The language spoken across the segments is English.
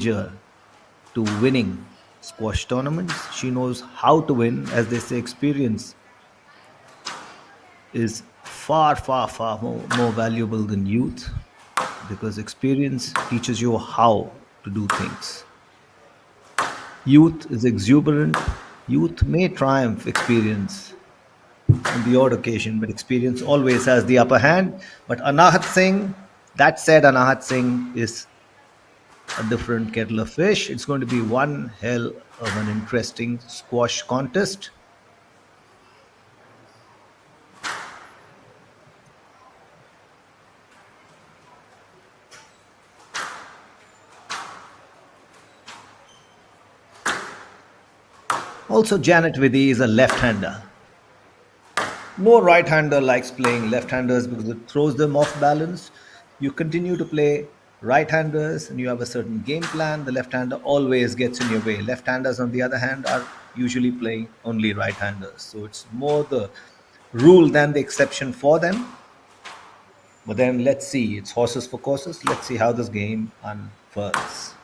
to winning squash tournaments. She knows how to win. As they say, experience is far, far, far more valuable than youth because experience teaches you how to do things. Youth is exuberant. Youth may triumph experience on the odd occasion, but experience always has the upper hand. But Anahat Singh, that said, Anahat Singh is a different kettle of fish. It's going to be one hell of an interesting squash contest. Also, Janet Vidhi is a left hander. No right hander likes playing left handers because it throws them off balance. You continue to play right handers and you have a certain game plan. The left hander always gets in your way. Left handers, on the other hand, are usually playing only right handers. So it's more the rule than the exception for them. But then let's see. It's horses for courses. Let's see how this game unfolds.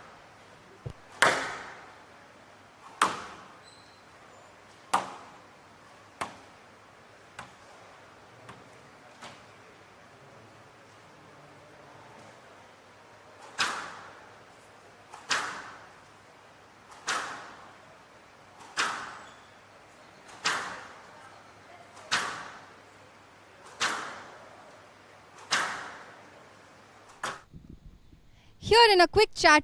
Here in a quick chat.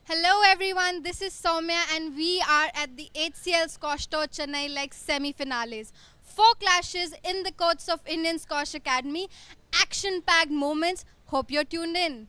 Hello everyone, this is Soumya and we are at the HCL Squash Tour Chennai Legs semi-finales. 4 clashes in the courts of Indian Squash Academy. Action-packed moments. Hope you're tuned in.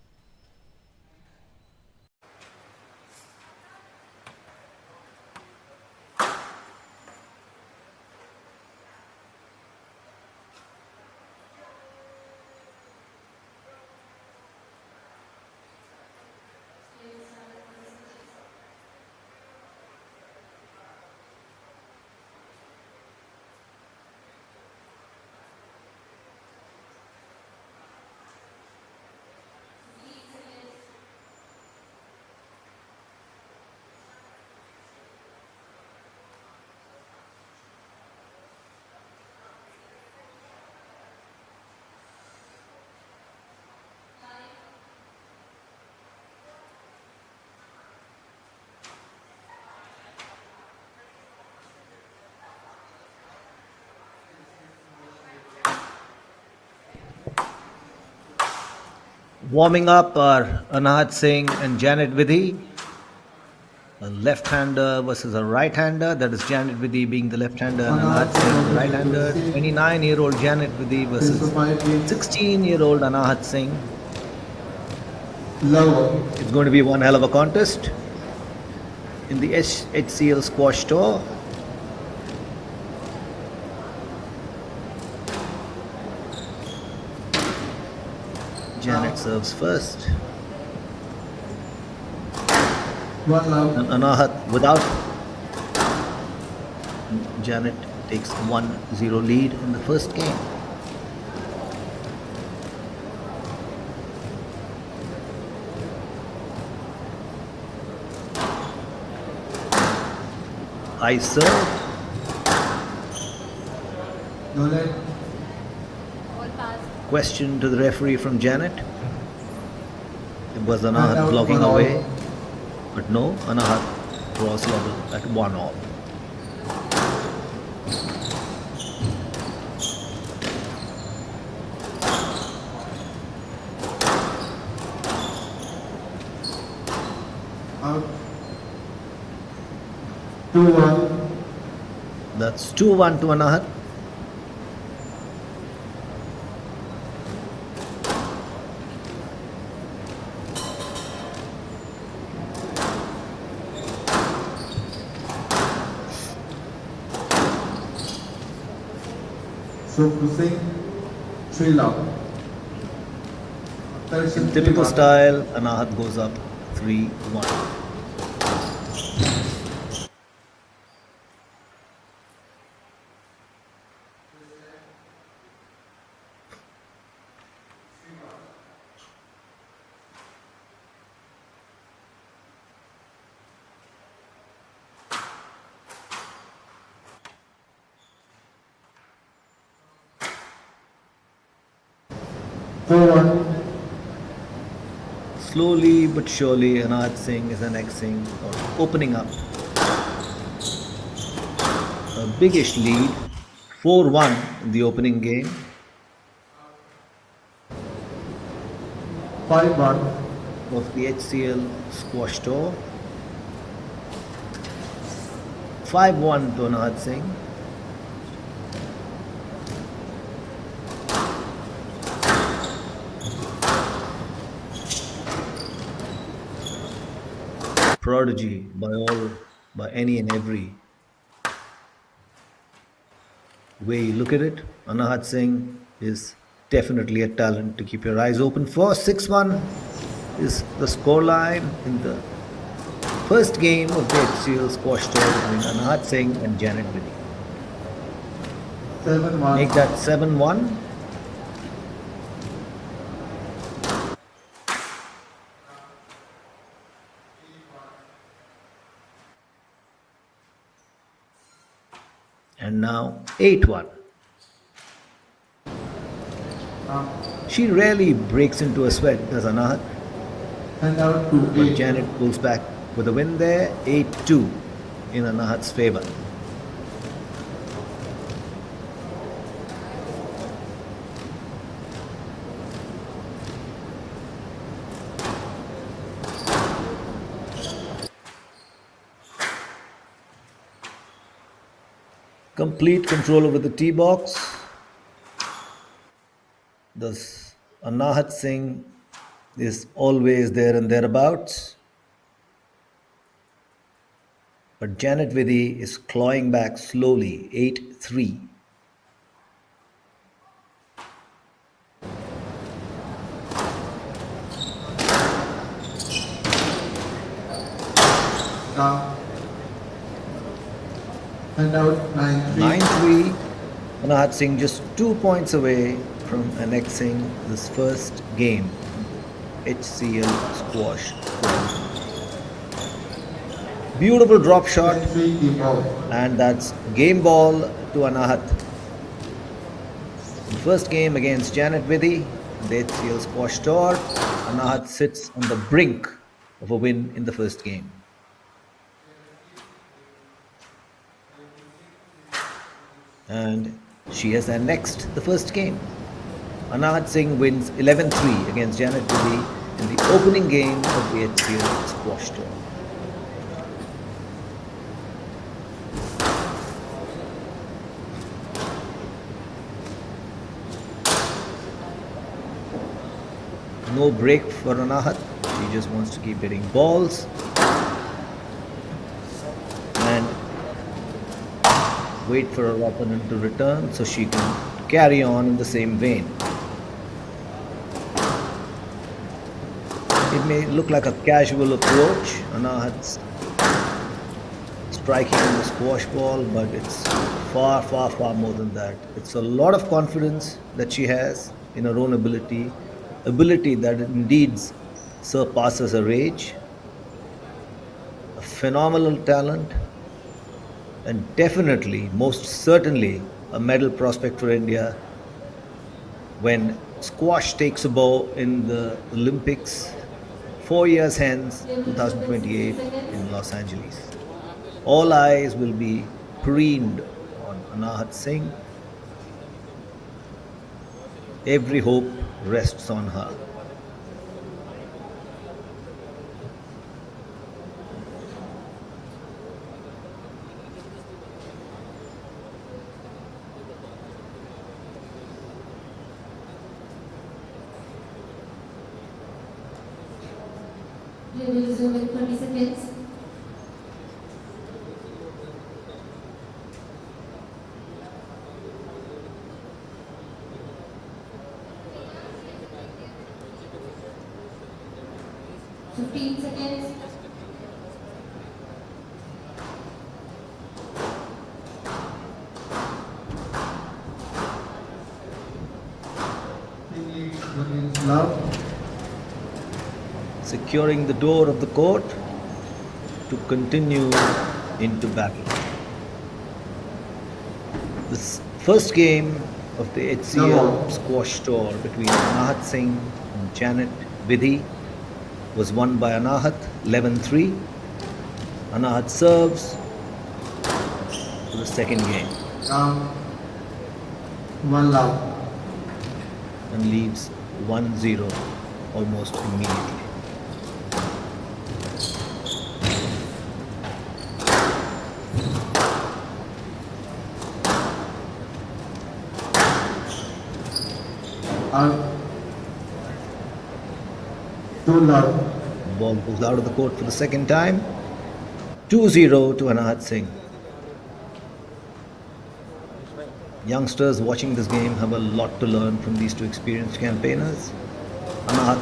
Warming up are Anahat Singh and Janet Vidhi. A left-hander versus a right-hander. That is Janet Vidhi being the left-hander and Anahat Singh the right-hander. 29-year-old Janet Vidhi versus 16-year-old Anahat Singh. It's going to be one hell of a contest in the HCL Squash Tour. Janet serves first. And Anahat without. Janet takes 1-0 lead in the first game. High serve. Question to the referee from Janet. It was Anahat blocking away. But no, Anahat draws level at 1-all. Out. 2-1. That's 2-1 to Anahat. So to Singh, 3 love. In Correction 3 typical 1. style, Anahat goes up 3-1. 4-1. Slowly but surely, Anahat Singh is annexing or opening up a biggish lead, 4-1 in the opening game. 5-1. Of the HCL squash tour. 5-1 to Anahat Singh. Prodigy by any and every way you look at it. Anahat Singh is definitely a talent to keep your eyes open for. 6-1 is the scoreline in the first game of the HCL squash tour between Anahat Singh and Janet Vidhi. 7-1. Make that 7-1. And now 8-1. She rarely breaks into a sweat, does Anahat? And out to But 8. Janet pulls back with a win there, 8-2 in Anahat's favor. Complete control over the tee box. Thus, Anahat Singh is always there and thereabouts. But Janet Vidhi is clawing back slowly, 8-3. Now. And out 9-3. 9-3. Anahat Singh just 2 points away from annexing this first game, HCL squash. Beautiful drop shot, 10-3 team ball. and that's game ball to Anahat. In the first game against Janet Vidhi, the HCL squash tour, Anahat sits on the brink of a win in the first game. And she has annexed the first game. Anahat Singh wins 11-3 against Janet Vidhi in the opening game of the HCL squash tour. No break for Anahat. She just wants to keep hitting balls. And wait for her opponent to return so she can carry on in the same vein. It may look like a casual approach, Anahat's striking the squash ball, but it's far, far, far more than that. It's a lot of confidence that she has in her own ability that indeed surpasses her age, a phenomenal talent, and definitely, most certainly, a medal prospect for India when squash takes a bow in the Olympics 4 years hence, 2028 in Los Angeles. All eyes will be preened on Anahat Singh. Every hope rests on her. We will resume in 20 seconds. Fifteen seconds. Indians love. Securing the door of the court to continue into battle. This first game of the HCL squash tour between Anahat Singh and Janet Vidhi was won by Anahat 11-3. Anahat serves for the second game Round 1 love. and leaves 1-0 almost immediately. Out. 2 love. Ball goes out of the court for the second time. 2-0 to Anahat Singh. Youngsters watching this game have a lot to learn from these two experienced campaigners. Anahat,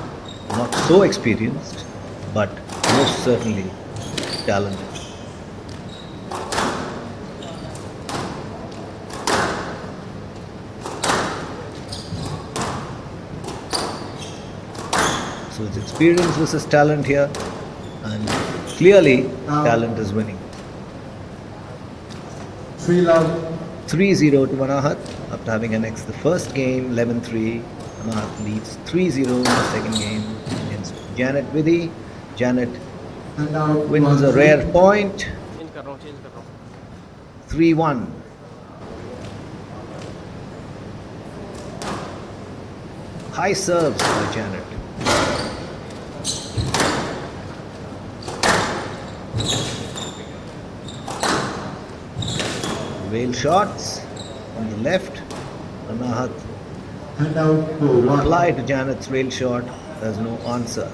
not so experienced, but most certainly talented. So it's experience versus talent here, and clearly talent is winning. 3 love. 3-0 to Anahat after having annexed the first game 11-3. Anahat leads 3-0 in the second game against Janet Vidhi. Janet And out. wins a 1-3. rare point change कर रहा हूँ 3-1. High serves by Janet. Whale shots on the left. Anahat And out for 1. reply to Janet's rail shot. There's no answer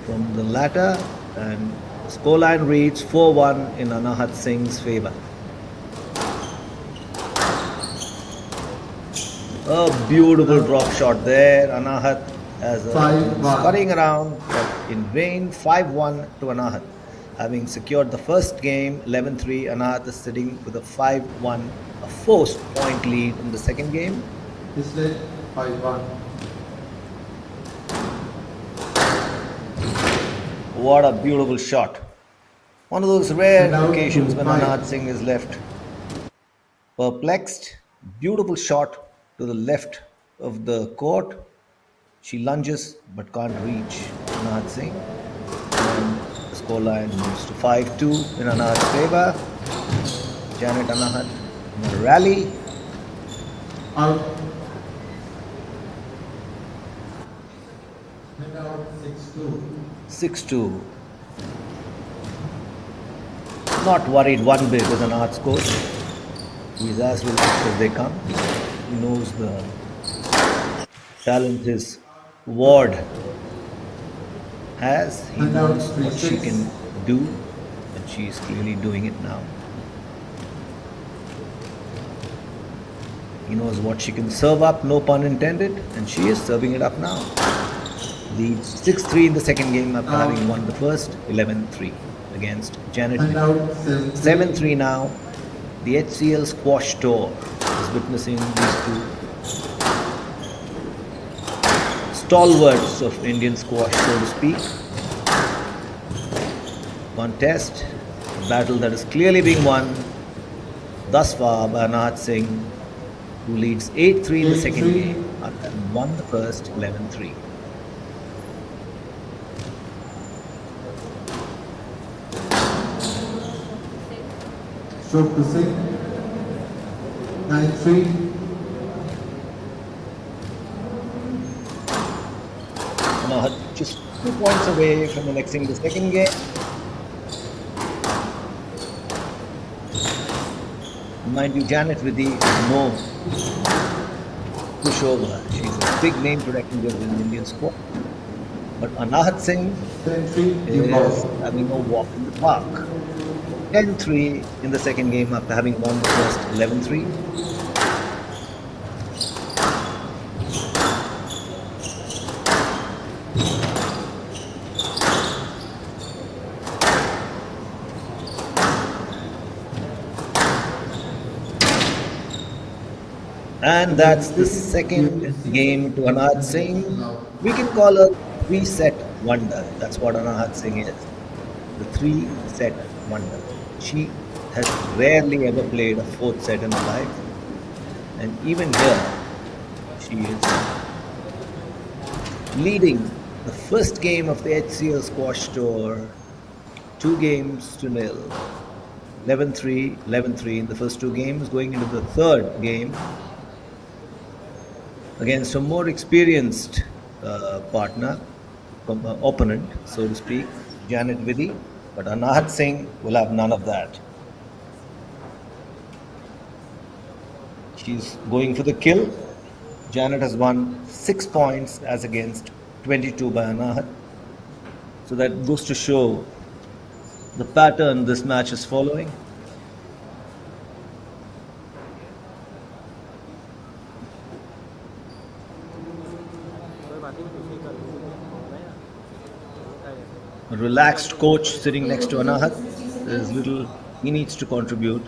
from the latter, and scoreline reads 4-1 in Anahat Singh's favor. A beautiful drop shot there. Anahat as a 5-1. scurrying around, but in vain. 5-1 to Anahat. Having secured the first game 11-3, Anahat is sitting with a 5-1, a forced point lead in the second game. Is led 5-1. What a beautiful shot. One of those rare And out occasions to when 5. Anahat Singh is left perplexed. Beautiful shot to the left of the court. She lunges but can't reach Anahat Singh. And the scoreline moves to 5-2 in Anahat's favor. Janet Anahat in a rally. Out. And out 6-2. 6-2. Not worried one bit with Anahat's coach. He's as relaxed as they come. He knows the talent his ward has. He And out knows what she 3-6. can do, and she is clearly doing it now. He knows what she can serve up, no pun intended, and she is serving it up now. Leads 6-3 in the second game after having won the first 11-3 against Janet. And out 7-3. 7-3 now. The HCL squash tour is witnessing these two stalwarts of Indian squash, so to speak. Contest, a battle that is clearly being won thus far by Anahat Singh, who leads 8-3 in the second 8-3. game after having won the first 11-3. Stroke to Singh. 9-3. Anahat just 2 points away from annexing the second game. Mind you, Janet Vidhi is no pushover. She's a big name to reckon with in Indian sport. But Anahat Singh 10-3, game is ball. having a walk in the park. 10-3 in the second game after having won the first 11-3. And that's the second Game 6, game to Anahat 10 Singh. seconds allowed. We can call her three-set wonder. That's what Anahat Singh is. The three-set wonder. She has rarely ever played a fourth set in her life. And even here, she is leading the first game of the HCL Squash Tour 2 games to nil. 11-3, 11-3 in the first two games, going into the third game against a more experienced partner, opponent, so to speak, Janet Vidhi. But Anahat Singh will have none of that. She's going for the kill. Janet has won 6 points as against 22 by Anahat. So that goes to show the pattern this match is following. कोई बात नहीं दूसरी कर होगा या होता है A relaxed coach sitting next to Anahat. 60 There's seconds. little he needs to contribute.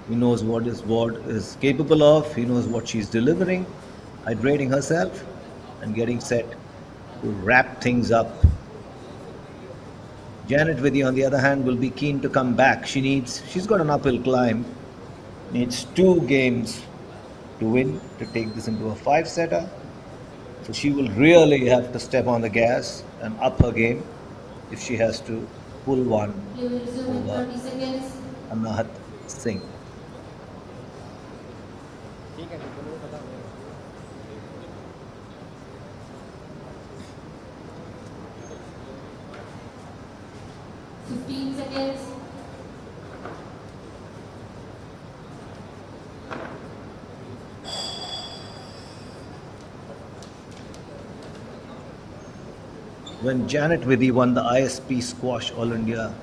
He knows what is capable of. He knows what she's delivering, hydrating herself, and getting set to wrap things up. Janet Vidhi, on the other hand, will be keen to come back. She's got an uphill climb. Needs 2 games to win to take this into a 5-setter. So she will really have to step on the gas and up her game if she has to pull one Play will resume in over 30 seconds. Anahat Singh. ठीक है मुझे पता है 15 seconds. When Janet Vidhi won the ISP Squash All India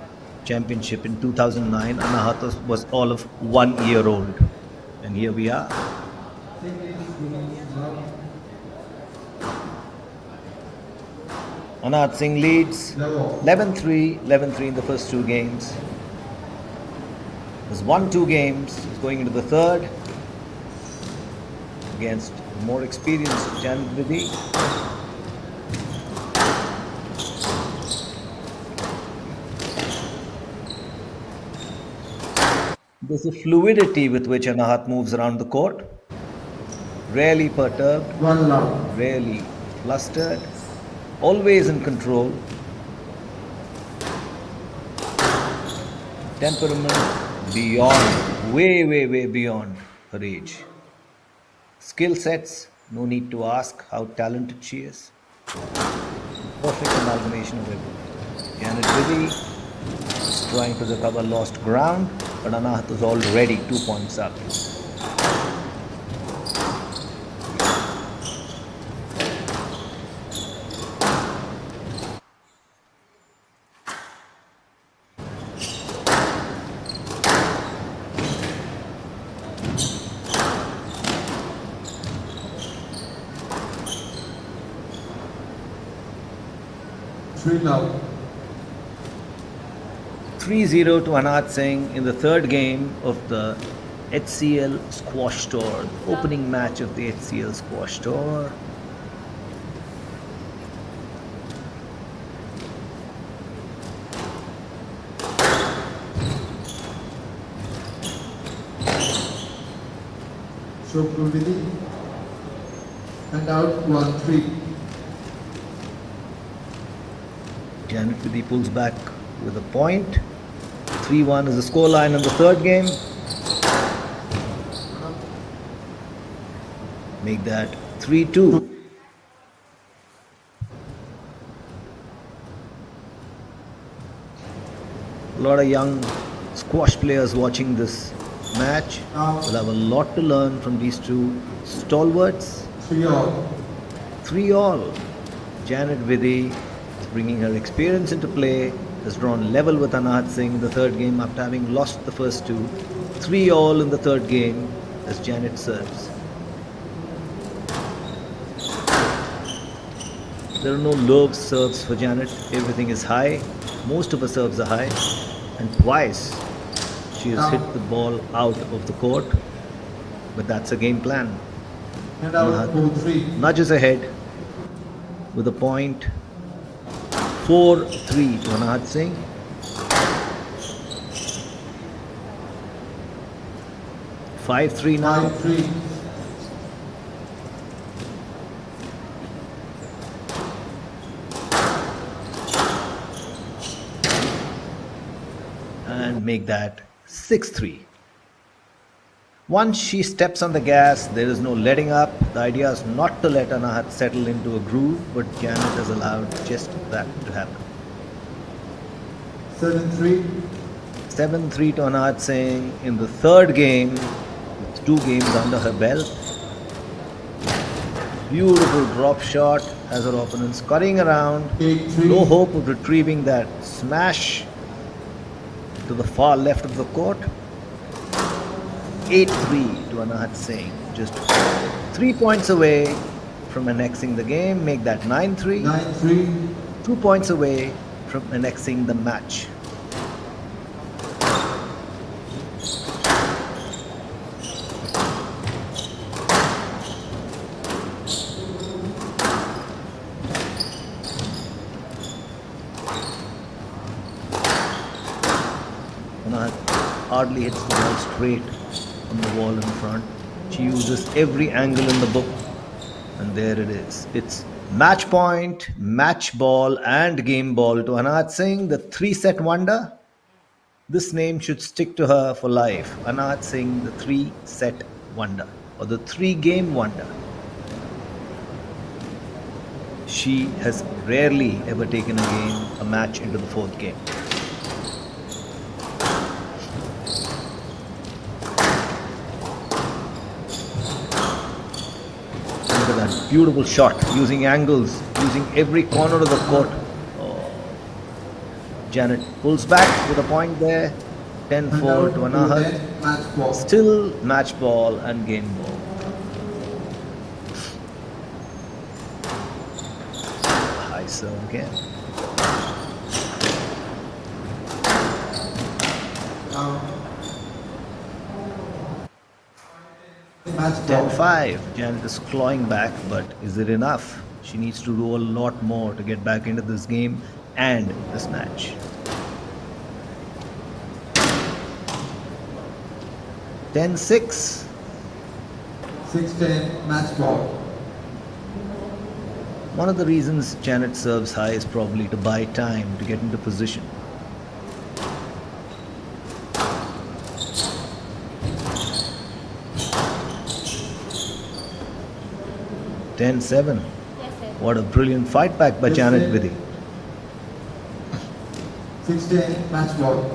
Championship in 2009, Anahat was all of 1 year old. And here we are. 10 minutes allowed. Anahat Singh leads Level. 11-3, 11-3 in the first two games. Has won 2 games. Is going into the third against the more experienced Janet Vidhi. There's a fluidity with which Anahat moves around the court. Rarely perturbed, 1 love. rarely flustered, always in control. Temperament beyond, way beyond her age. Skill sets, no need to ask how talented she is. Perfect amalgamation of everything. Janet Vidhi is trying to recover lost ground, but Anahat is already 2 points up. Three love. 3-0 to Anahat Singh in the third game of the HCL Squash Tour, the opening match of the HCL Squash Tour. Stroke to Vidhi. And out 1-3. Janet Vidhi pulls back with a point. 3-1 is the scoreline in the third game. Make that 3-2. A lot of young squash players watching this match will have a lot to learn from these two stalwarts. 3 all. 3 all. Janet Vidhi is bringing her experience into play, has drawn level with Anahat Singh in the third game after having lost the first two. 3-all in the third game as Janet serves. There are no low serves for Janet. Everything is high. Most of her serves are high. And twice she has hit the ball out of the court. But that's a game plan. And out Anahat 4-3. nudges ahead with a point. 4-3 to Anahat Singh. 5-3 now. 5-3. And make that 6-3. Once she steps on the gas, there is no letting up. The idea is not to let Anahat settle into a groove, but Janet has allowed just that to happen. 7-3. 7-3 to Anahat Singh in the third game, with 2 games under her belt. Beautiful drop shot as her opponent scurrying around. 8-3. No hope of retrieving that smash to the far left of the court. 8-3 to Anahat Singh. Just 3 points away from annexing the game. Make that 9-3. 9-3. 2 points away from annexing the match. Anahat hardly hits the ball straight on the wall in front. She uses every angle in the book. And there it is. It's match point, match ball, and game ball to Anahat Singh, the 3-set wonder. This name should stick to her for life. Anahat Singh, the 3-set wonder, or the 3-game wonder. She has rarely ever taken a match into the 4th game. Look at that beautiful shot, using angles, using every corner of the court. Oh. Janet pulls back with a point there. 10-4 to Anahat. Match ball. Still match ball and game ball. High serve again. Match ball. 10-5. Janet is clawing back, but is it enough? She needs to do a lot more to get back into this game and this match. 10-6. 6-10. Match ball. One of the reasons Janet serves high is probably to buy time to get into position. Ten seven. What a brilliant fight back by Yes, Janet sir. Vithy. 6-10. Match ball.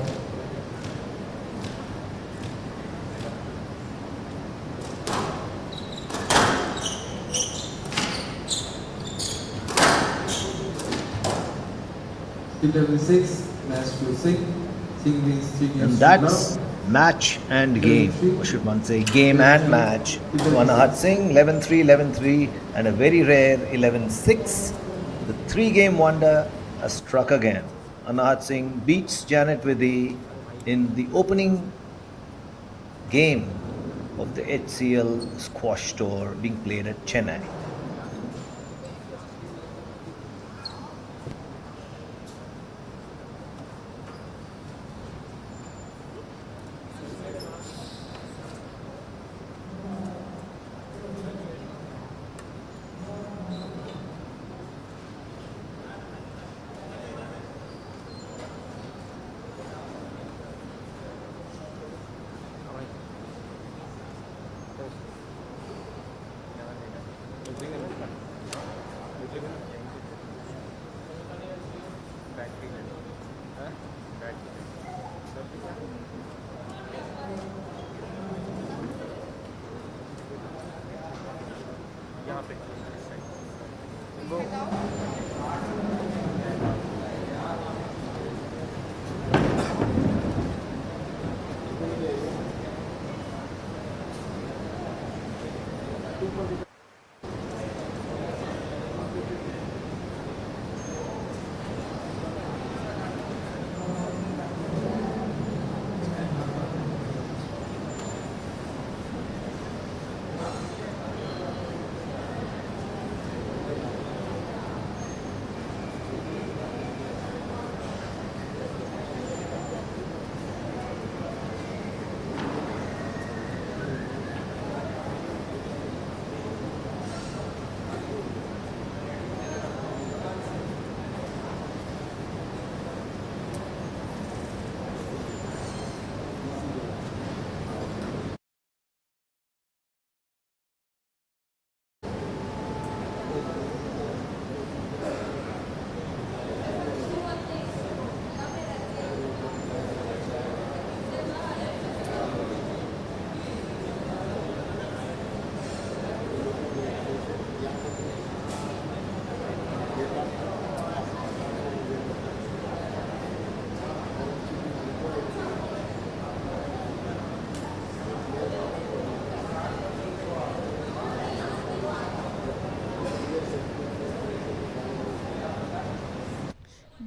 Eleven six. Match to Singh. Singh means 3 games. And to that's love. match and game, or should one say game and match. To Anahat Singh, 11-3, 11-3, and a very rare 11-6. The 3-game wonder has struck again. Anahat Singh beats Janet Vidhi in the opening game of the HCL squash tour being played at Chennai.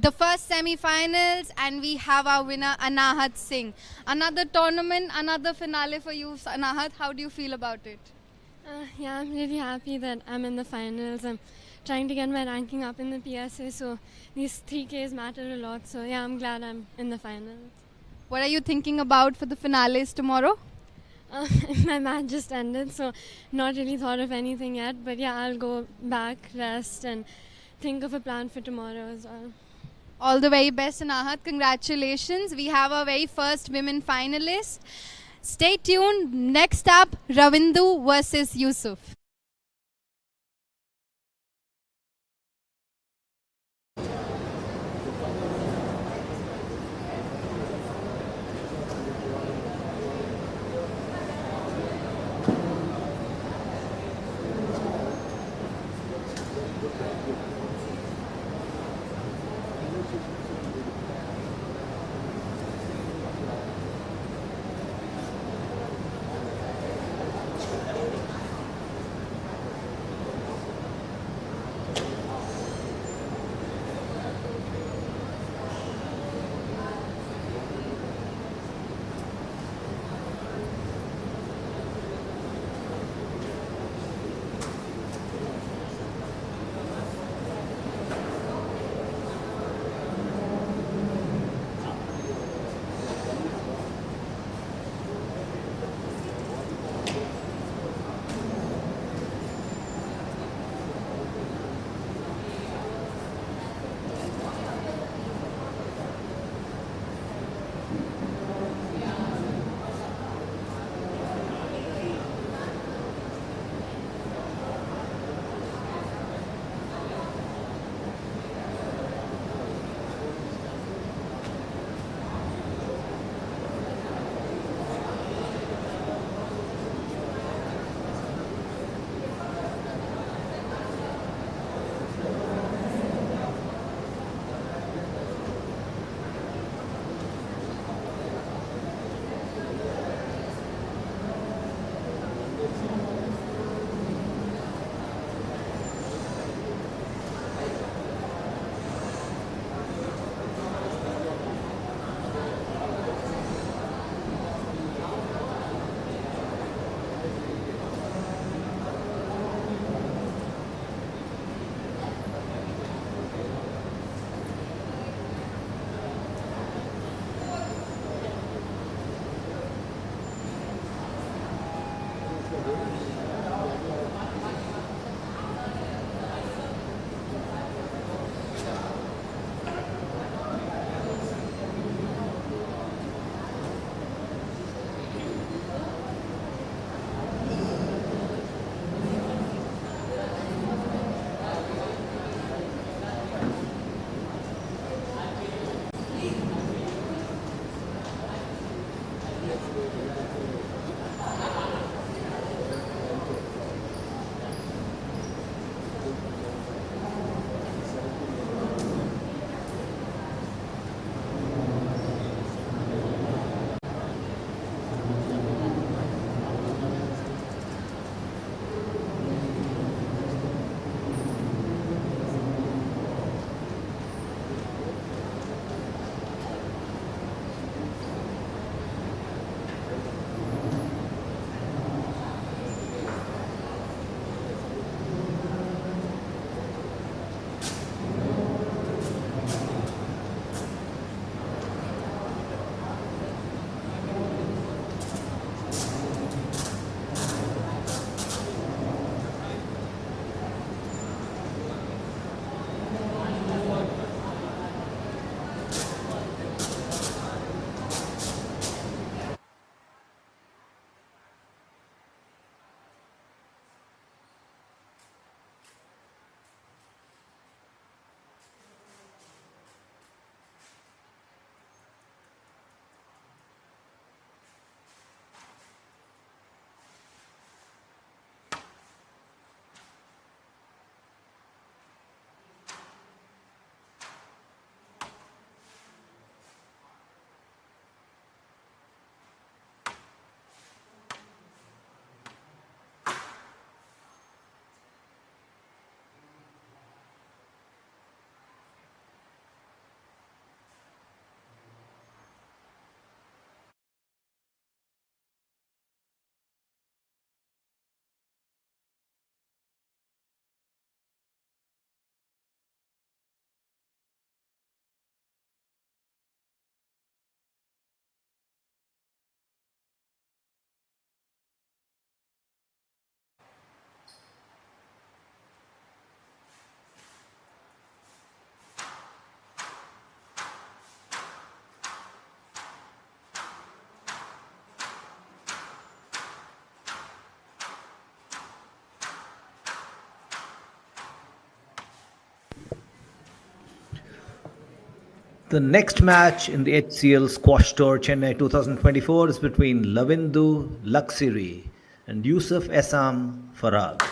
The first semi-finals, and we have our winner Anahat Singh. Another tournament, another finale for you, Anahat. How do you feel about it? Yeah, I'm really happy that I'm in the finals. I'm trying to get my ranking up in the PSA, so these 3Ks matter a lot. So yeah, I'm glad I'm in the finals. What are you thinking about for the finales tomorrow? Uh, my match just ended, so not really thought of anything yet. But yeah, I'll go back, rest, and think of a plan for tomorrow as well. All the very best, Anahat. Congratulations. We have our very first women finalist. Stay tuned. Next up, Ravindu versus Yusuf. The next match in the HCL Squash Tour Chennai 2024 is between Lavindu Luxuri and Yusuf Essam Farag.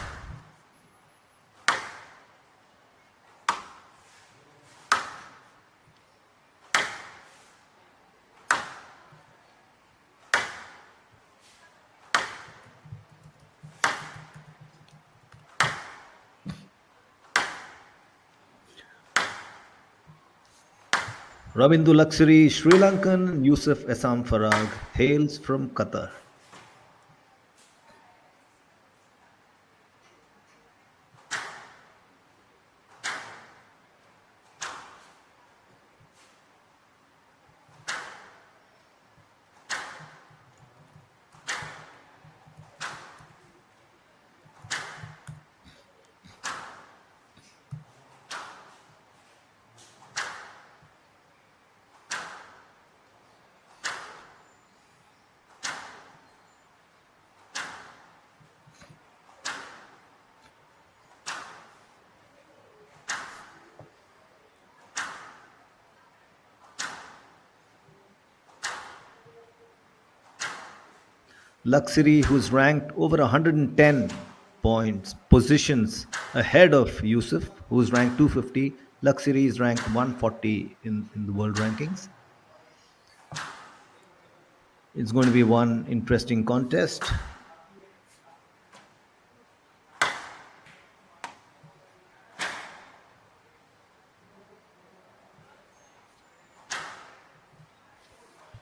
Ravindu Luxuri, Sri Lankan, Yusuf Essam Farag hails from Qatar. Luxury, who's ranked over 110 points, positions ahead of Yusuf, who's ranked 250. Luxury is ranked 140 in the world rankings. It's going to be one interesting contest.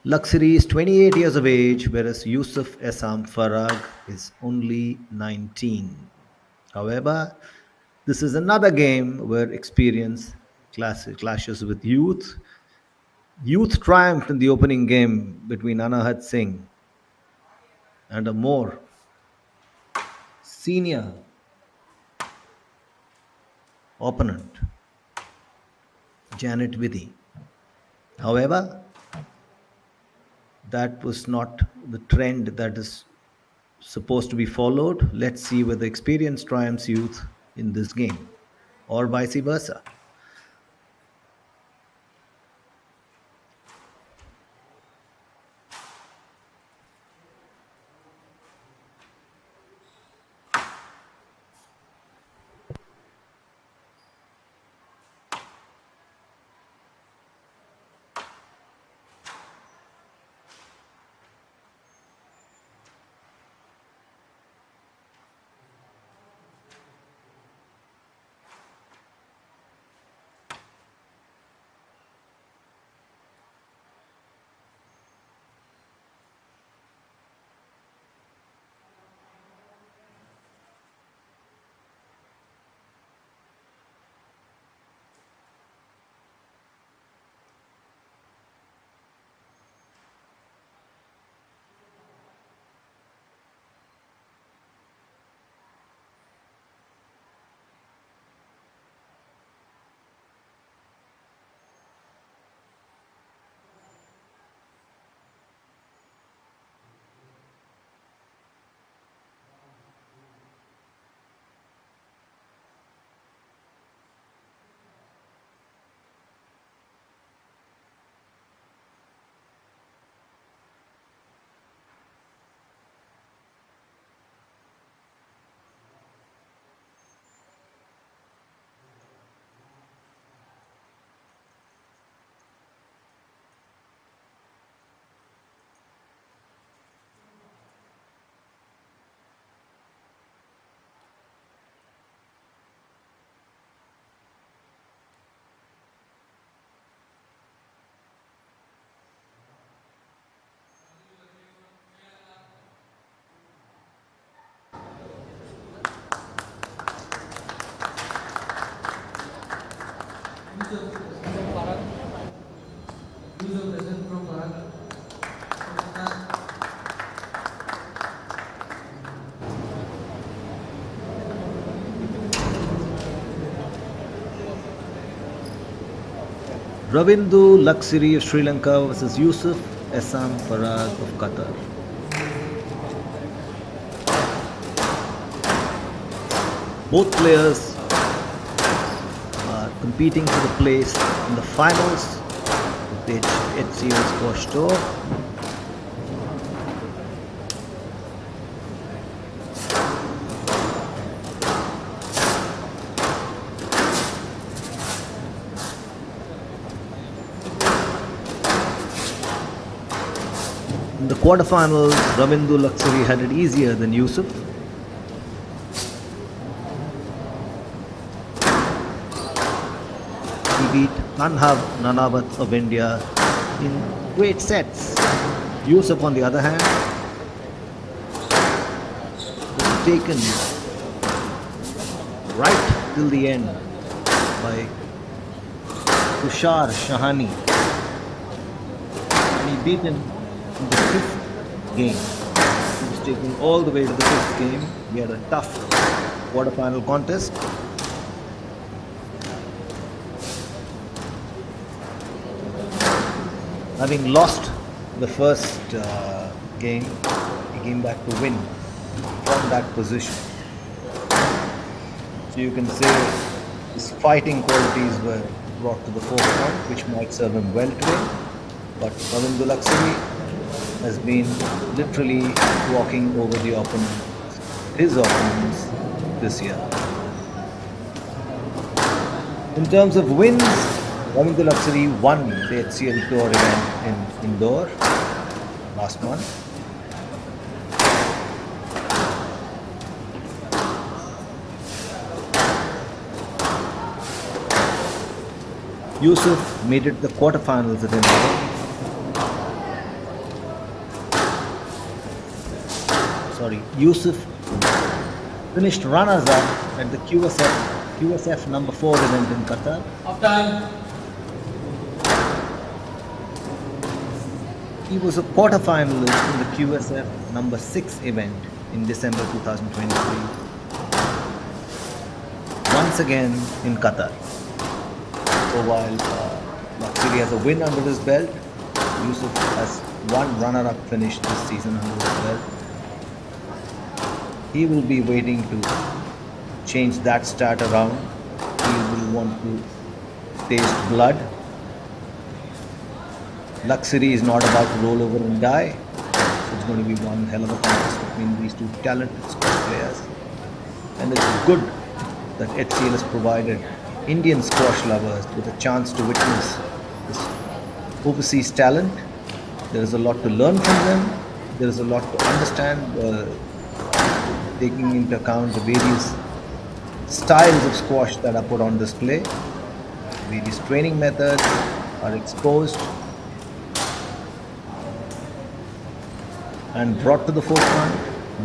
Luxury is 28 years of age, whereas Yusuf Essam Farag is only 19. However, this is another game where experience clashes with youth. Youth triumphed in the opening game between Anahat Singh and a more senior opponent, Janet Vithy. However, that was not the trend that is supposed to be followed. Let's see whether experience triumphs youth in this game or vice versa. Yusuf Essam from Farag. Ravindu Luxury of Sri Lanka versus Yusuf Essam Farag of Qatar. Both players are competing for the place in the finals the HCL squash tour. In the quarterfinals, Ravindu Luxuri had it easier than Yusuf. He beat Kanhav Nanavat of India in great sets. Yusuf, on the other hand, was taken right till the end by Tushar Shahani, and he beat him in the fifth game. He was taken all the way to the fifth game. He had a tough quarterfinal contest. Having lost the first game, he came back to win from that position. So you can say his fighting qualities were brought to the forefront, which might serve him well today. But Ravindu Luxuri has been literally walking over his opponents this year. In terms of wins, Ravindu Luxuri won the HCL Tour event in Indore last month. Yusuf made it the quarterfinals at Indore. Yusuf finished runners-up at the QSF number 4 event in Qatar. Half time. He was a quarterfinalist in the QSF number 6 event in December 2023. Once again in Qatar. So while Luxuri has a win under his belt, Yusuf has one runner-up finish this season under his belt. He will be waiting to change that stat around. He will want to taste blood. Luxuri is not about to roll over and die. So it's going to be one hell of a contest between these two talented squash players. And it's good that HCL has provided Indian squash lovers with a chance to witness this overseas talent. There is a lot to learn from them. There is a lot to understand, taking into account the various styles of squash that are put on display. Various training methods are exposed and brought to the forefront.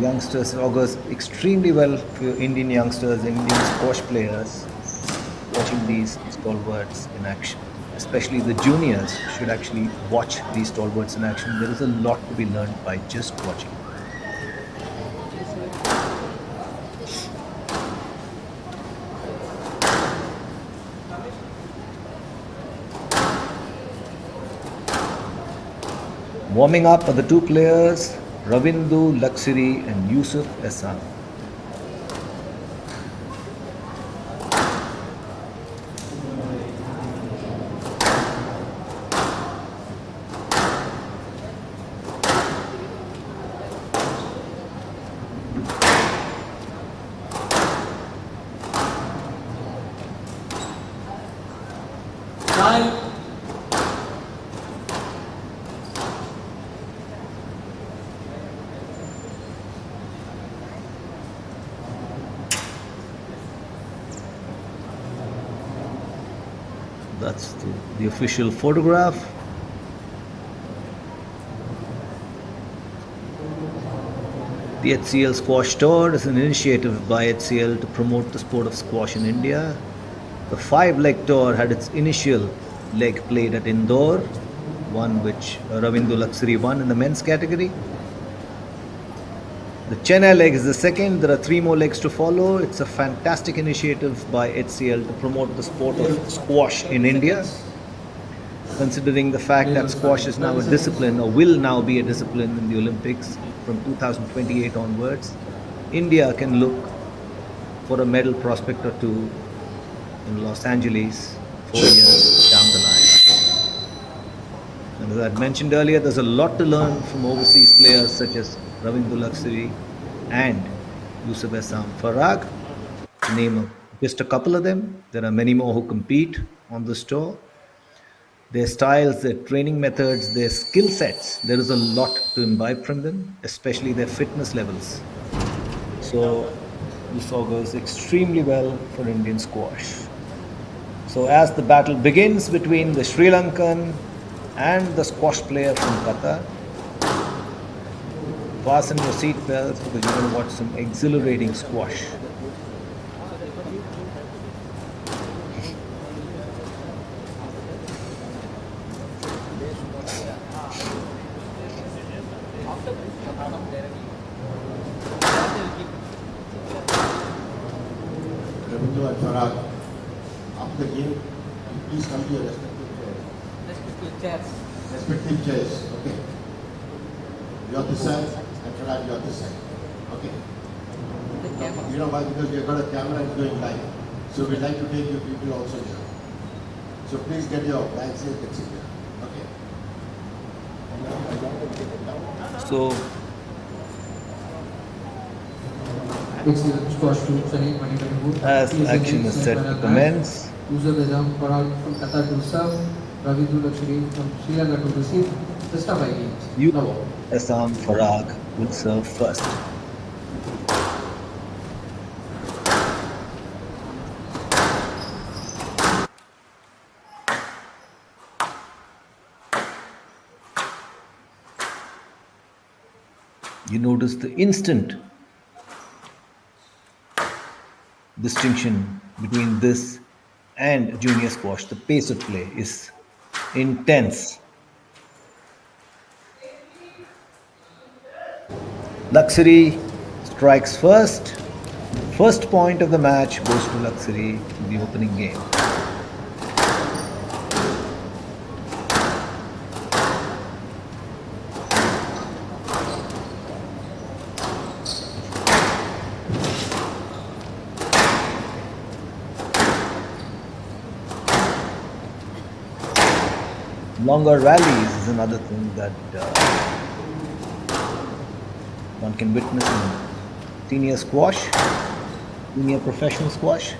Youngsters augurs extremely well for Indian youngsters, Indian squash players watching these stalwarts in action. Especially the juniors should actually watch these stalwarts in action. There is a lot to be learned by just watching. Warming up are the two players, Ravindu Luxuri and Yusuf Ehsan. Time. That's the official photograph. The HCL Squash Tour is an initiative by HCL to promote the sport of squash in India. The 5-leg tour had its initial leg played at Indore, one which Ravindu Luxuri won in the men's category. The Chennai leg is the second. There are 3 more legs to follow. It's a fantastic initiative by HCL to promote the sport of squash in India. Considering the fact that squash is now a discipline, or will now be a discipline in the Olympics from 2028 onwards, India can look for a medal prospect or two in Los Angeles 4 years down the line. And as I mentioned earlier, there's a lot to learn from overseas players such as Luxuri and Yusuf Essam Farag, to name just a couple of them. There are many more who compete on this tour. Their styles, their training methods, their skill sets, there is a lot to imbibe from them, especially their fitness levels. So this augurs extremely well for Indian squash. So as the battle begins between the Sri Lankan and the squash player from Qatar, fasten your seat belts because you're going to watch some exhilarating squash. Kurupu and Farag, after the game, please come to your respective chairs. Respective chairs, okay. You're this side and Farag, you're this side. Okay. You know why? Because we have got a camera and going live. So we'd like to take you people also here. So please get your bags here and sit here. Okay. So HCL squash to Chennai 2024. as Please action engage is set to Farag commence, Yusuf Essam Farag from Qatar to serve. Luxuri from Sri Lanka to receive. Just a 5 games. you, Now what? Assam Farag, will serve first. You notice the instant distinction between this and junior squash. The pace of play is intense. Luxury strikes first. First point of the match goes to Luxury in the opening game. Longer rallies is another thing that one can witness in senior squash, senior professional squash.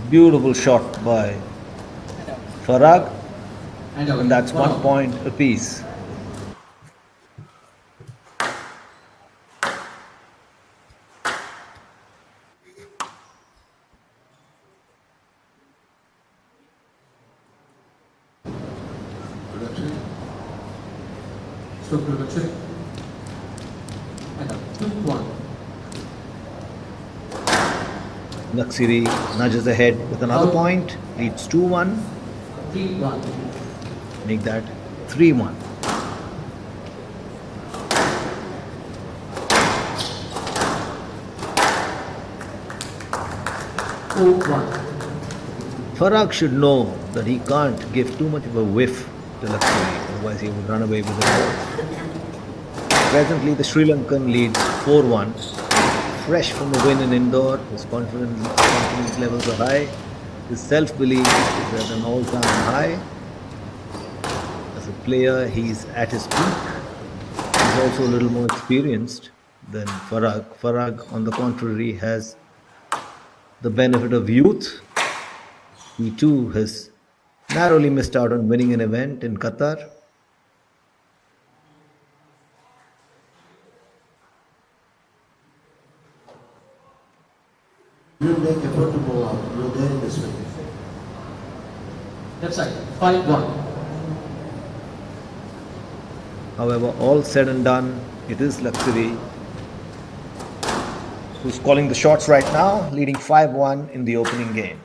Beautiful shot by Farag, and that's 1 point apiece. Luxuri. Stroke to Luxuri. And up. 2-1. Luxury nudges ahead with another point, leads 2-1, 3-1. make that 3-1. Farag should know that he can't give too much of a whiff to Luxury, otherwise he would run away with the ball. Presently, the Sri Lankan leads 4-1. Fresh from a win in Indore, his confidence levels are high. His self-belief is at an all-time high. As a player, he's at his peak. He's also a little more experienced than Farag. Farag, on the contrary, has the benefit of youth. He too has narrowly missed out on winning an event in Qatar. You make effort to go out. You're there in this way. Left side. 5-1. However, all said and done, it is Luxury who's calling the shots right now, leading 5-1 in the opening game.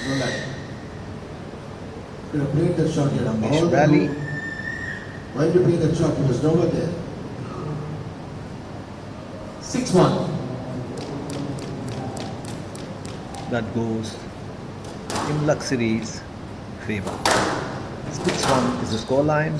No lag. could have played that shot. He had Ramesh all the rally. room. Why did you play that shot? He was nowhere there. 6-1. That goes in Luxury's favor. 6-1 is the scoreline.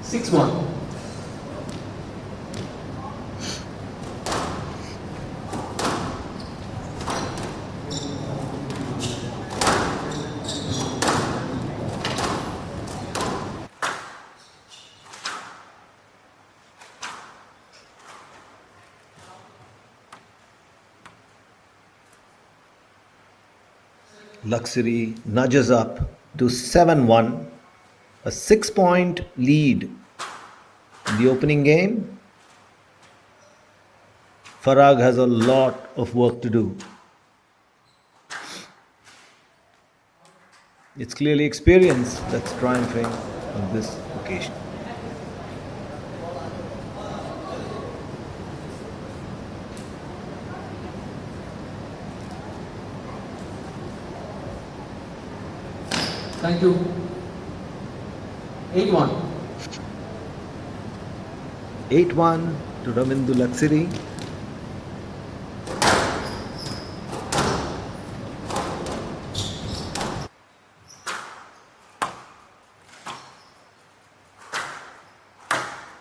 Six one. Luxury nudges up to 7-1, a 6-point lead in the opening game. Farag has a lot of work to do. It's clearly experience that's triumphing on this occasion. Thank you. 8-1. 8-1 to Ramindu Luxury.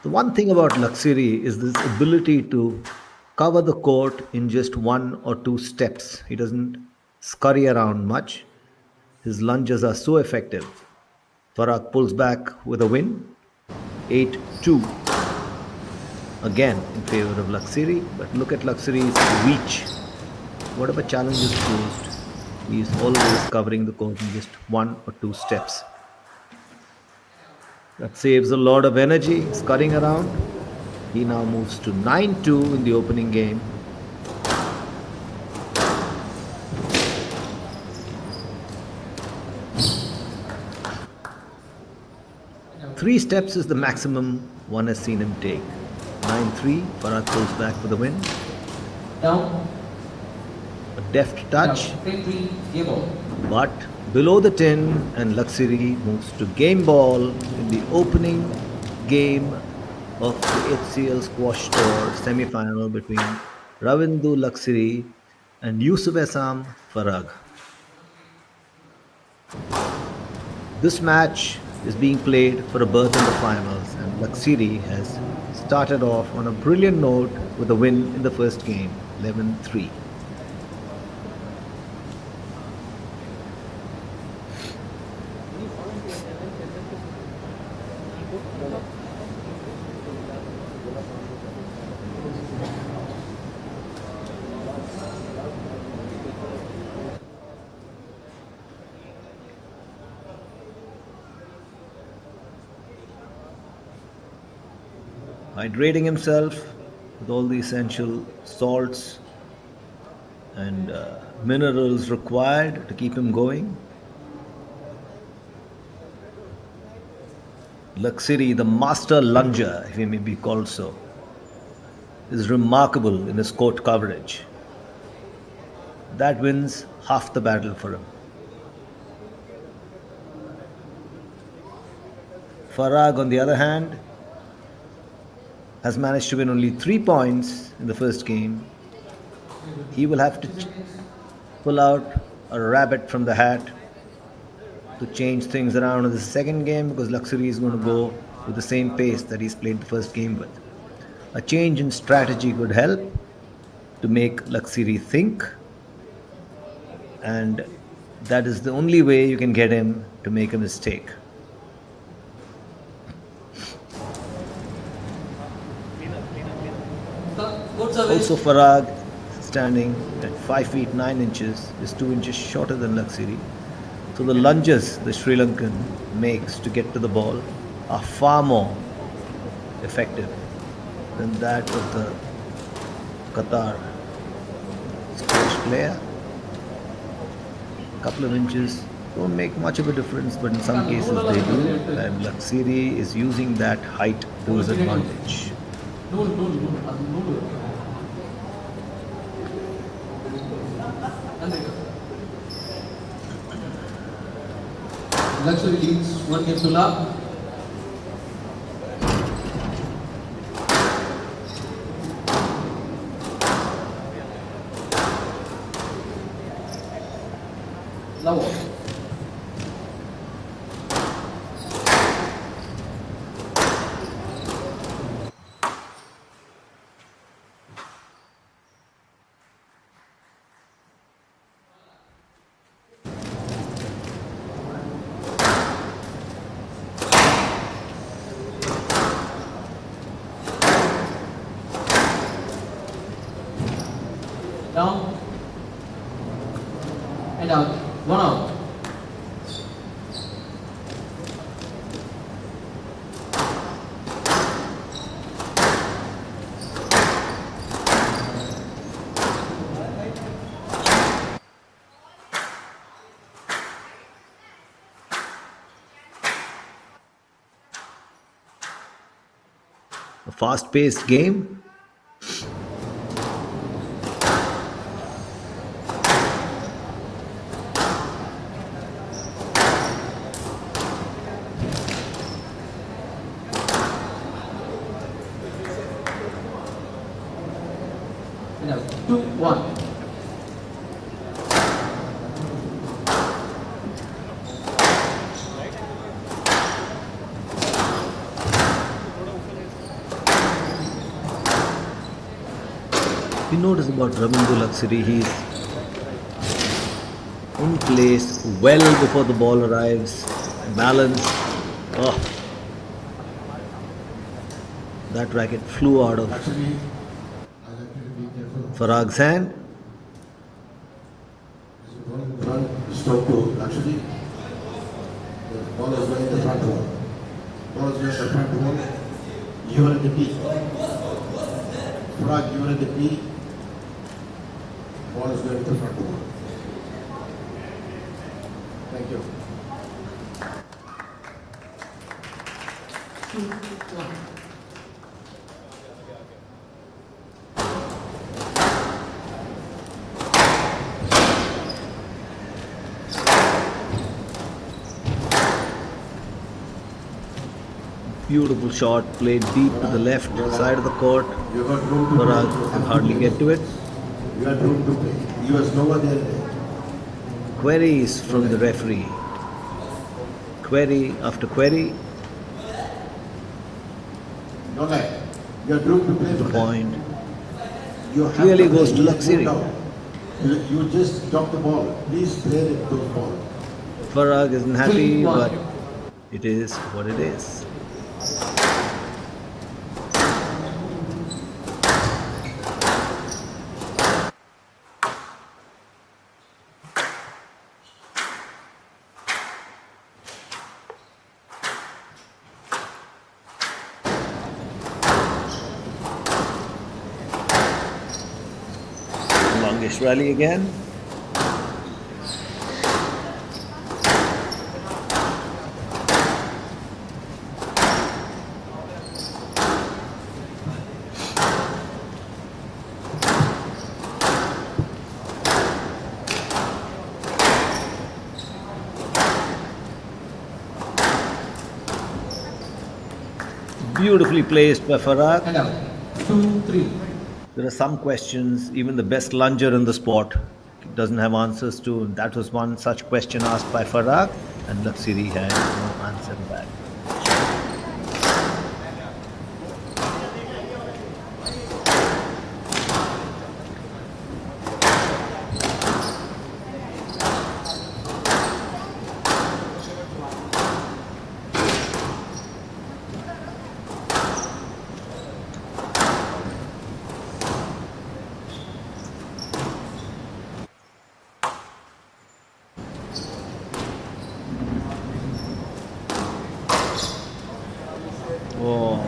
The one thing about Luxury is this ability to cover the court in just 1 or 2 steps. He doesn't scurry around much. His lunges are so effective. Farag pulls back with a win. 8-2. Again in favor of Luxury, but look at Luxury's reach. Whatever challenge is posed, he is always covering the court in just 1 or 2 steps. That saves a lot of energy, scurrying around. He now moves to 9-2 in the opening game. Three steps is the maximum one has seen him take. 9-3, Farag pulls back for the win. Down. A deft touch, 10-3. Game ball. but below the 10, and Luxury moves to game ball in the opening game of the HCL Squash Tour semi-final between Ravindu Luxury and Yusuf Essam Farag. This match is being played for a berth in the finals, and Luxury has started off on a brilliant note with a win in the first game, 11-3. Hydrating himself with all the essential salts and minerals required to keep him going. Luxury, the master lunger, if he may be called so, is remarkable in his court coverage. That wins half the battle for him. Farag, on the other hand, has managed to win only 3 points in the first game. He will have to pull out a rabbit from the hat to change things around in the second game, because Luxury is going to go with the same pace that he's played the first game with. A change in strategy could help to make Luxury think, and that is the only way you can get him to make a mistake. Good service. Also, Farag, standing at 5 feet 9 inches, is 2 inches shorter than Luxury. So the lunges the Sri Lankan makes to get to the ball are far more effective than that of the Qatar. Squash player. Couple of inches don't make much of a difference, but in some cases they do. And Luxuri is using that height to his advantage. Luxury leads 1 game to 0. Love. Down and out. 1 out. A fast paced game. And out. 2-1. You notice about Ravindra Luxuri, he's in place well before the ball arrives, balanced. Oh, that racket flew out of Actually, I like you to be careful. Farag's hand. Is the ball in the front, stroke to actually. The ball is going in the front wall. Ball is going in the front wall. You are at the P. Farag, you are at the P. Ball is going to the front wall. Thank you. 2-1. Beautiful shot, played deep to the left side of the court. You got room to Farag play. can hardly get to it. You got room to play. You was nowhere there. Queries from the referee. Query after query. No lie. You got room to play The for that. point You have clearly to play. goes to He has Luxuri. moved out. You just dropped the ball. Please play those balls. Farag isn't happy, 3-1. but it is what it is. Longest rally again. Beautifully placed by Farag. And out. 2-3. There are some questions, even the best lunger in the sport doesn't have answers to. That was one such question asked by Farag, and Luxuri had no answer to that. Oh,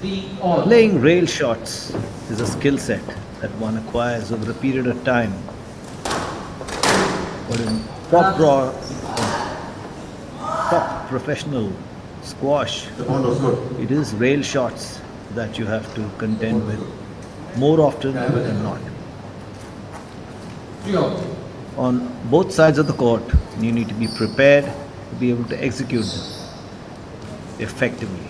3-all. Playing rail shots is a skill set that one acquires over a period of time. But in top professional squash, The ball was good. it is rail shots that you have to contend with more often than not. 3-all. On both sides of the court, you need to be prepared to be able to execute them effectively.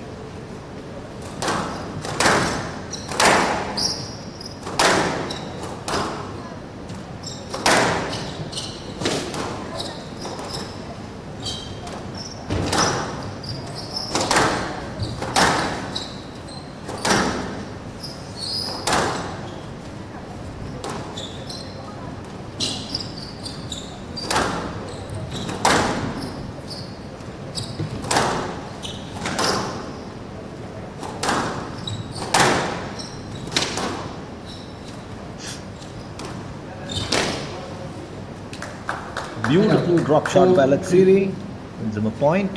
Beautiful drop shot by Luxuri. Wins him a point.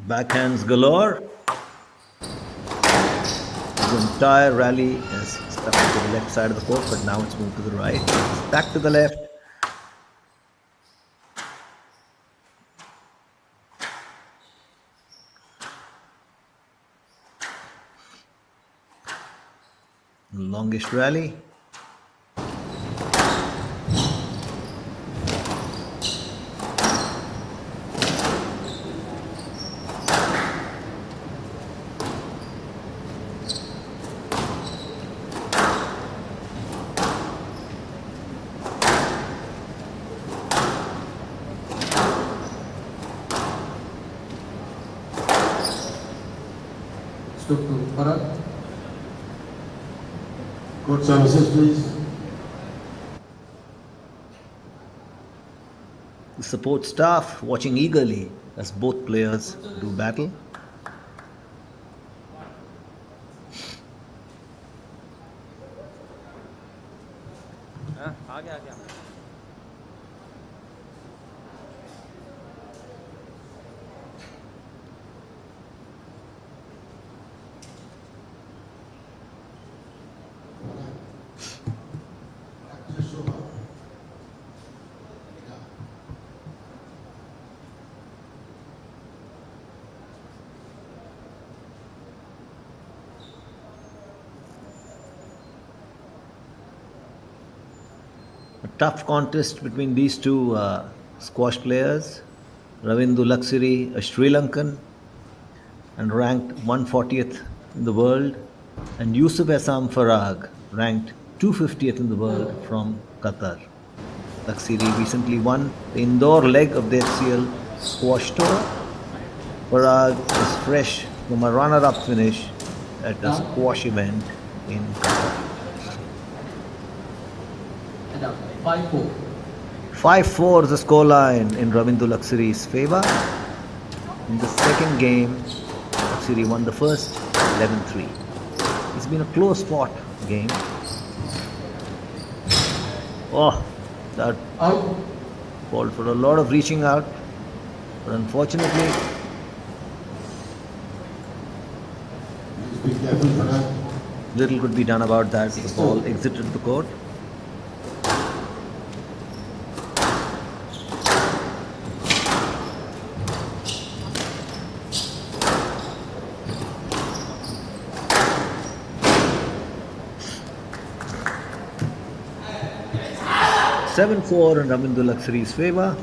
Backhands galore. The entire rally has stuck to the left side of the court, but now it's moved to the right. Back to the left. Longest rally. Stroke to Farag. Court services, please. The support staff watching eagerly as both players do battle. हाँ आ गया आ गया A tough contest between these two squash players. Ravindu Luxuri, a Sri Lankan, and ranked 140th in the world, and Yusuf Essam Farag, ranked 250th in the world from Qatar. Luxuri recently won the indoor leg of the HCL squash tour. Farag is fresh from a runner-up finish at a squash event in Qatar. And up. 5-4. 5-4 is the scoreline in Ravindu Luxuri's favor. In the second game, Luxuri won the first 11-3. It's been a close fought game. Oh, that Out. called for a lot of reaching out. But unfortunately, Please be careful, Farag. little could be done about that. The ball exited the court. Seven-4 in Ravindu Luxuri's favor.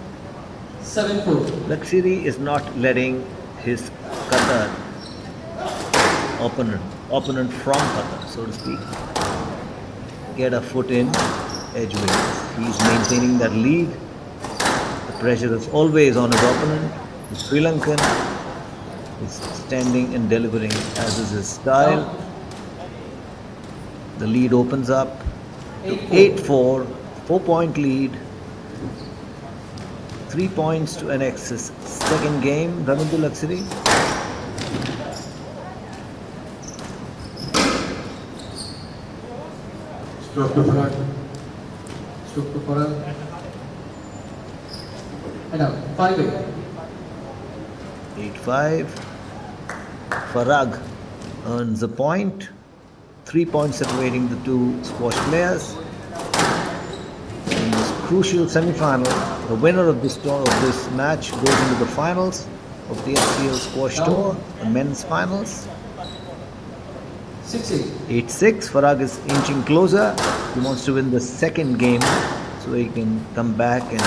7-4. Luxuri is not letting his Qatar opponent from Qatar, so to speak, get a foot in edgeways. He's maintaining that lead. The pressure is always on his opponent. The Sri Lankan is standing and delivering as is his style. The lead opens up to 8-4, 4-point lead. 3 points to annex's second game, Ravindu Luxuri. Stroke to Farag. Stroke to Farag. And out. 5-8. 8-5. Farag earns a point. 3 points separating the two squash players. In this crucial semi-final, the winner of this match goes into the finals of the HCL Squash Tour, the men's finals. 6-8. 8-6. Farag is inching closer. He wants to win the second game so he can come back and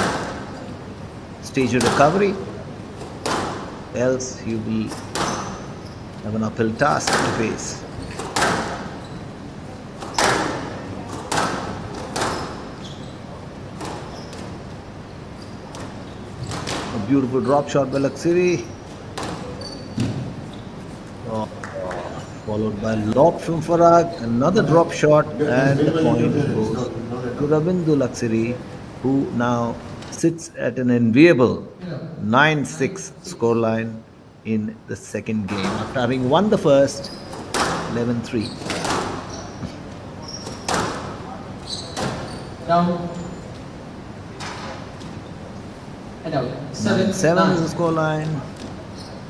stage a recovery. Else he will have an uphill task to face. A beautiful drop shot by Luxuri. Oh, followed by lob from Farag. Another drop shot, and the point goes to Ravindu Luxuri, who now sits at an enviable 9-6 scoreline in the second game after having won the first 11-3. Down. And out. 7 is the scoreline.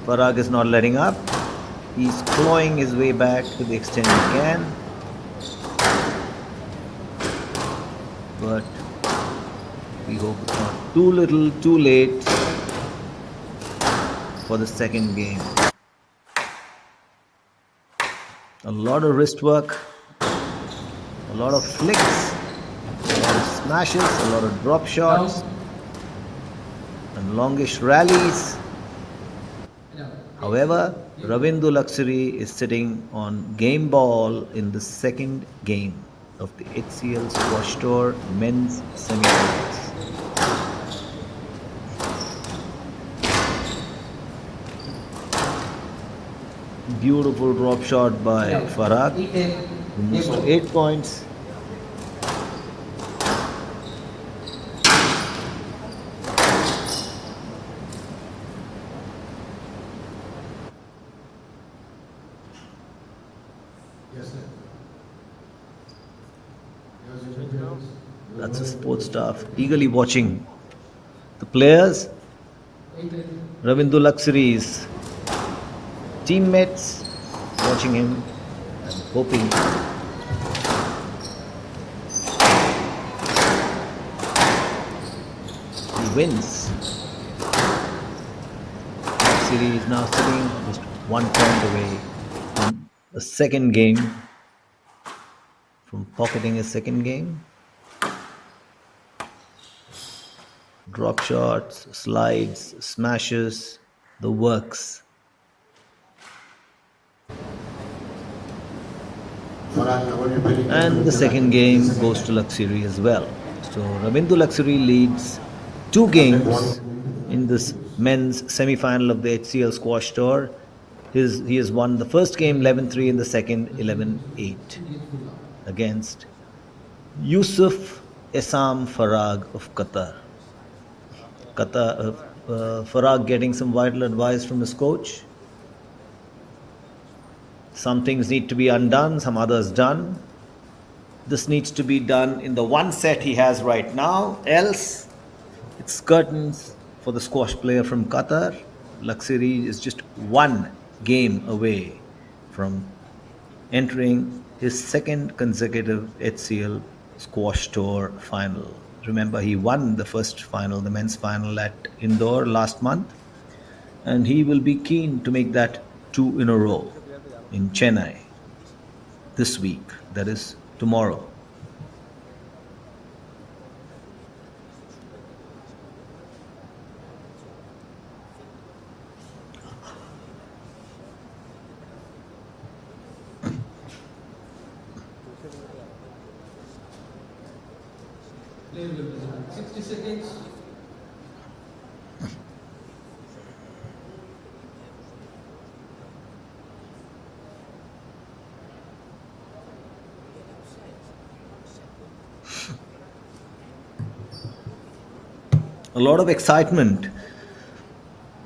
Farag is not letting up. He's clawing his way back to the extent he can. But we hope it's not too little, too late for the second game. A lot of wrist work, a lot of flicks, a lot of smashes, a lot of drop shots, and longish rallies. However, Ravindu Luxuri is sitting on game ball in the second game of the HCL Squash Tour men's semi-finals. Beautiful drop shot by Farag, who moves to 8 points. Yes, sir. That's the sports staff eagerly watching the players. Ravindu Luxuri's teammates watching him and hoping he wins. Luxuri is now sitting just 1 point away from a second game, from pocketing a second game. Drop shots, slides, smashes, the works. And the second game goes to Luxuri as well. So Ravindu Luxuri leads 2 games in this men's semi-final of the HCL Squash Tour. He has won the first game 11-3 and the second 11-8 against Yusuf Essam Farag of Qatar. Farag getting some vital advice from his coach. Some things need to be undone, some others done. This needs to be done in the one set he has right now, else it's curtains for the squash player from Qatar. Luxuri is just 1 game away from entering his second consecutive HCL Squash Tour final. Remember, he won the first final, the men's final at Indore last month, and he will be keen to make that 2 in a row in Chennai this week, that is tomorrow. Player will present. 60 seconds. A lot of excitement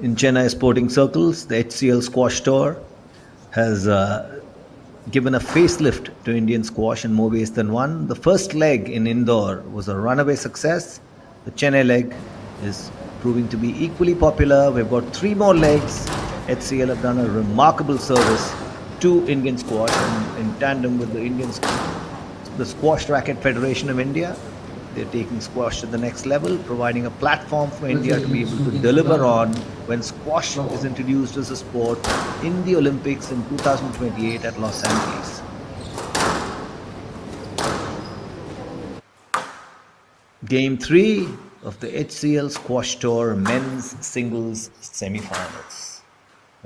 in Chennai sporting circles. The HCL Squash Tour has given a facelift to Indian squash in more ways than one. The first leg in indoor was a runaway success. The Chennai leg is proving to be equally popular. We've got three more legs. HCL have done a remarkable service to Indian squash and in tandem with the Squash Racket Federation of India. They're taking squash to the next level, providing a platform for India to be able to deliver on when squash is introduced as a sport in the Olympics in 2028 at Los Angeles. Game 3 of the HCL Squash Tour men's singles semi-finals.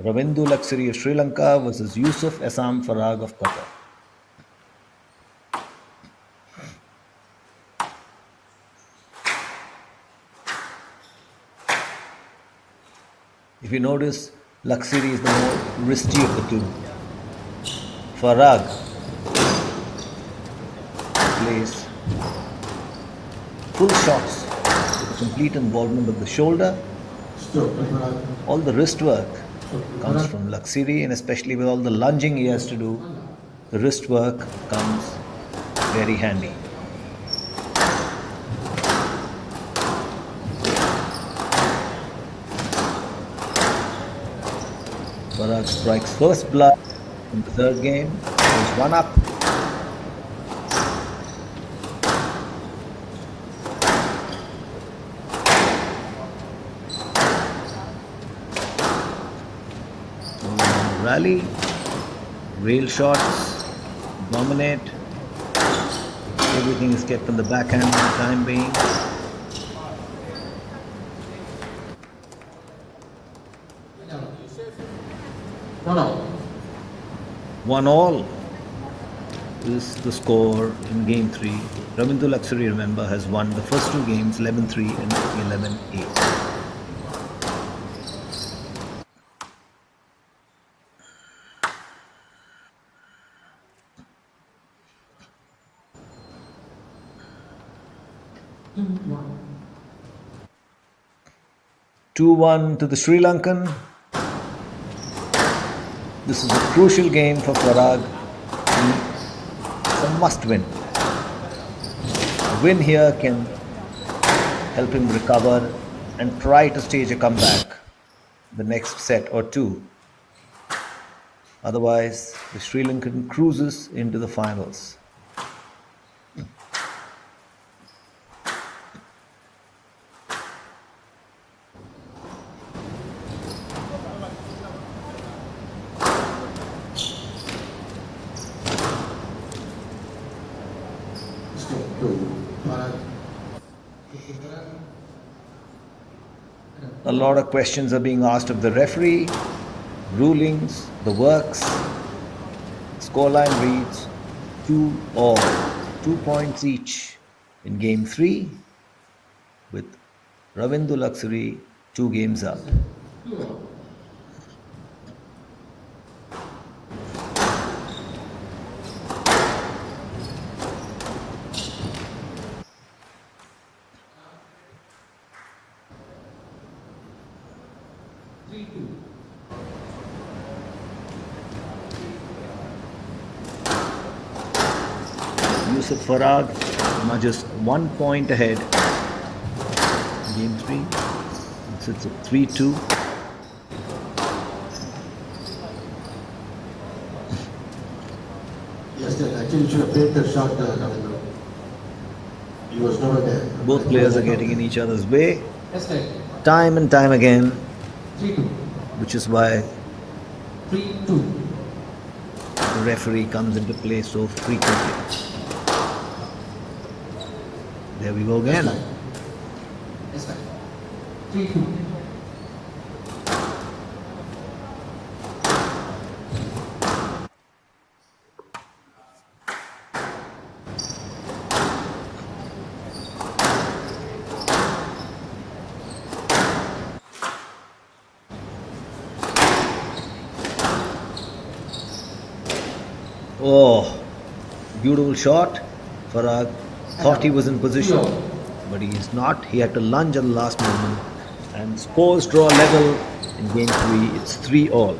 Ravindu Luxuri of Sri Lanka versus Yusuf Essam Farag of Qatar. If you notice, Luxuri is the more risky of the two. Farag plays full shots with a complete involvement of the shoulder. All the wrist work comes from Luxuri, and especially with all the lunging he has to do, the wrist work comes very handy. Farag strikes first blood in the third game. Goes one up. Rally, rail shots, dominate. Everything is kept on the backhand for the time being. One all. 1-1 is the score in game 3. Ravindu Luxuri, remember, has won the first two games 11-3 and 11-8. One. 2-1 to the Sri Lankan. This is a crucial game for Farag. It's a must win. A win here can help him recover and try to stage a comeback the next set or two. Otherwise, the Sri Lankan cruises into the finals. A lot of questions are being asked of the referee, rulings, the works. Scoreline reads 2-all, 2 points each in game 3, with Ravindu Luxuri 2 games up. Yusuf Farag now just 1 point ahead. Game 3. It sits at 3-2. Yes, sir. Actually, you should have played the shot, Ravindra. He was nowhere there. Both players are getting in each other's way Yes, right. time and time again, 3-2. which is why 3-2. the referee comes into play so frequently. There we go again. Yes, right. 3-2. Oh, beautiful shot. Farag thought he was in position, but he is not. He had to lunge at the last moment. And scores draw level in game 3. It's 3-all.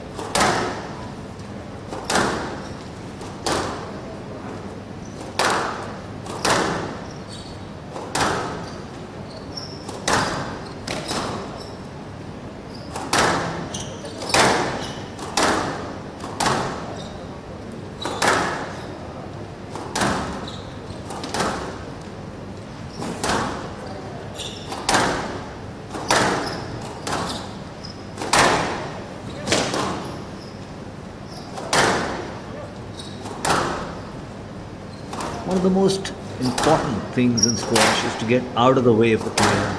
One of the most important things in squash is to get out of the way of the player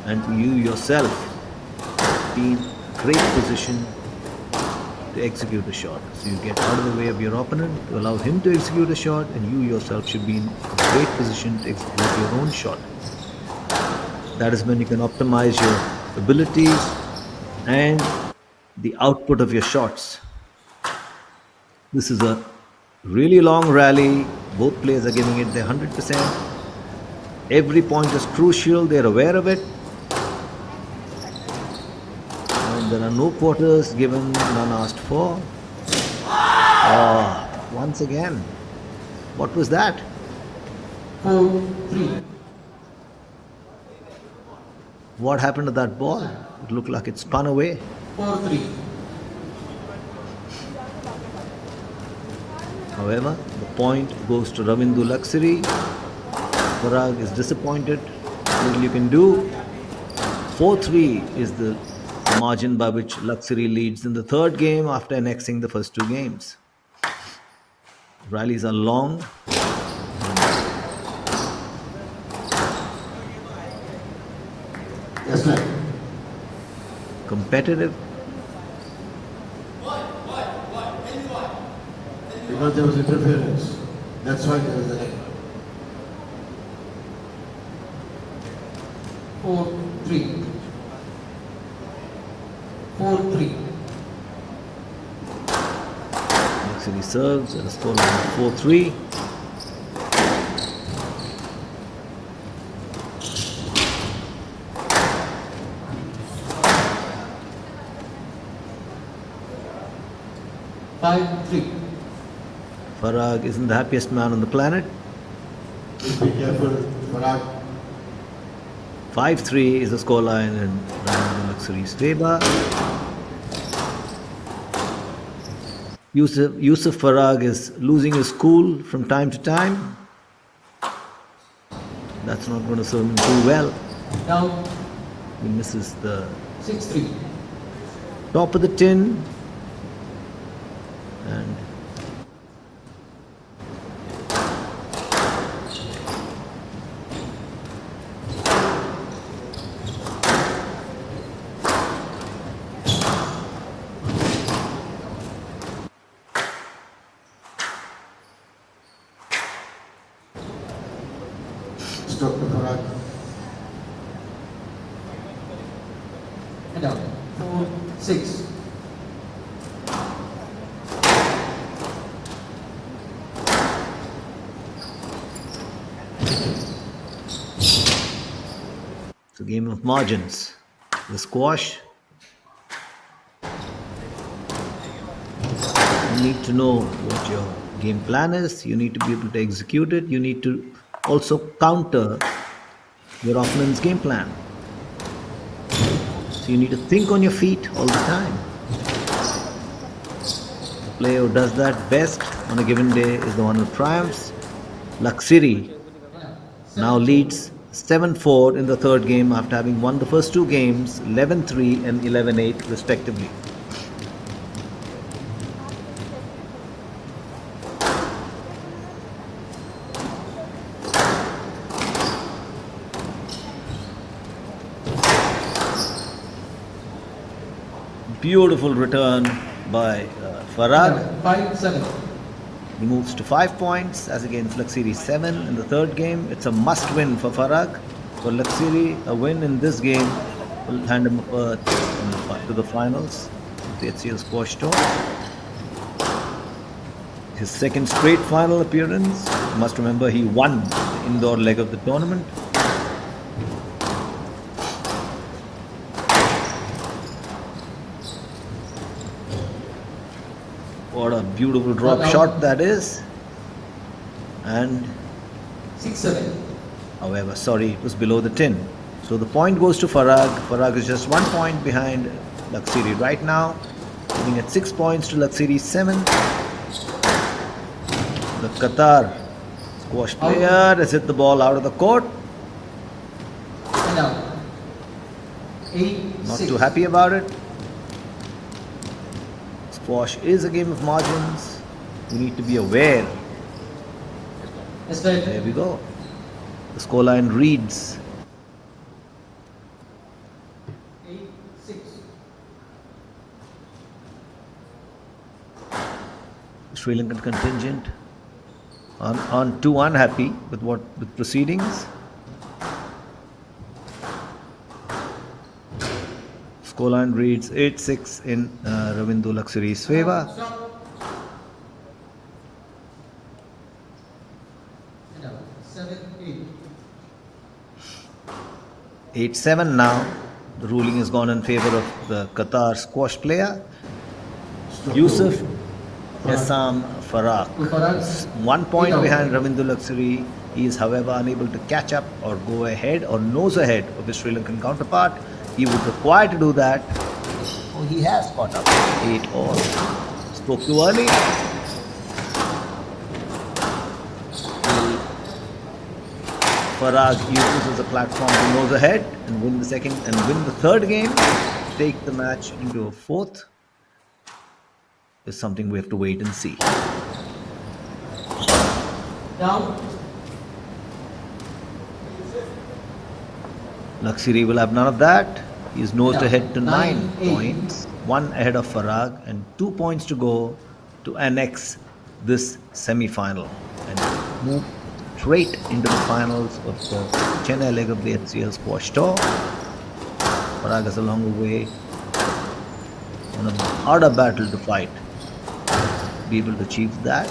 and you yourself be in great position to execute a shot. So you get out of the way of your opponent to allow him to execute a shot, and you yourself should be in a great position to execute your own shot. That is when you can optimize your abilities and the output of your shots. This is a really long rally. Both players are giving it their 100%. Every point is crucial. They're aware of it. And there are no quarters given, none asked for. Once again, what was that? 4-3. What happened to that ball? It looked like it spun away. 4-3. However, the point goes to Ravindu Luxuri. Farag is disappointed. Little you can do. 4-3 is the margin by which Luxuri leads in the third game after annexing the first two games. Rallies are long. Yes, ma'am. Competitive. Because there was interference. That's why there was a net. 4-3. 4-3. Luxuri serves at a scoreline of 4-3. Farag isn't the happiest man on the planet. Please be careful, Farag. 5-3 is the scoreline in Ravindu Luxuri's favor. Yusuf Farag is losing his cool from time to time. That's not going to serve him too well. Down He misses the 6-3. top of the tin. And Stop to Farag. And down. 4-6. it's a game of margins. The squash. You need to know what your game plan is. You need to be able to execute it. You need to also counter your opponent's game plan. So you need to think on your feet all the time. The player who does that best on a given day is the one who triumphs. Luxuri now leads 7-4 in the third game after having won the first two games 11-3 and 11-8 respectively. Beautiful return by Farag. 5-7. He moves to 5 points as against Luxuri 7 in the third game. It's a must win for Farag. For Luxuri, a win in this game will hand him a berth to the finals of the HCL Squash Tour. His second straight final appearance. You must remember he won the indoor leg of the tournament. What a beautiful drop shot that is. And 6-7. however, sorry, it was below the tin. So the point goes to Farag. Farag is just 1 point behind Luxuri right now, sitting at 6 points to Luxuri 7. The Qatar squash player has hit the ball out of the court. And down. 8-6. Not too happy about it. Squash is a game of margins. You need to be aware Yes, right. There we go. The scoreline reads 8-6. Sri Lankan contingent on too unhappy with proceedings. Scoreline reads 8-6 in Ravindu Luxuri's favor. Stop. And out. 7-8. 8-7 now. The ruling has gone in favor of the Qatar squash player. Yusuf Essam Farag is 1 point behind Ravindu Luxuri. He is, however, unable to catch up or go ahead or nose ahead of his Sri Lankan counterpart. He would require to do that. Oh, he has caught up. 8-all. Spoke too early. Farag uses as a platform to nose ahead and win the third game. Take the match into a fourth is something we have to wait and see. Down. Luxuri will have none of that. He is nosed Yeah. ahead to 9 9-8. points, 1 ahead of Farag, and 2 points to go to annex this semi-final and move straight into the finals of the Chennai leg of the HCL squash tour. Farag has a longer way on a harder battle to fight. Be able to achieve that.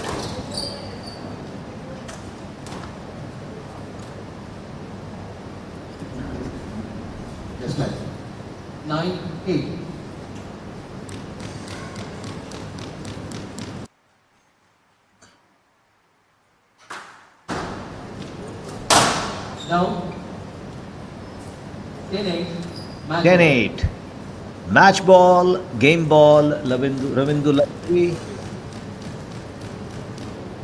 Yes, right. 9-8. Down. 10-8. 10-8. Match ball, game ball, Ravindu Luxuri.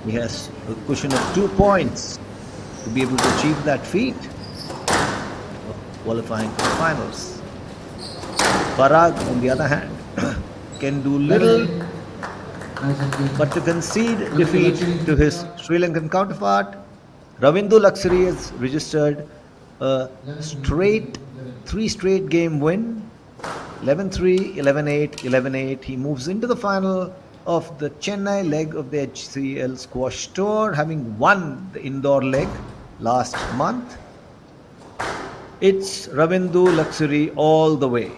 He has a cushion of 2 points to be able to achieve that feat of qualifying for the finals. Farag, on the other hand, can do little but to concede defeat to his Sri Lankan counterpart. Ravindu Luxuri has registered a three straight game win. 11-3, 11-8, 11-8. He moves into the final of the Chennai leg of the HCL squash tour, having won the indoor leg last month. It's Ravindu Luxuri all the way.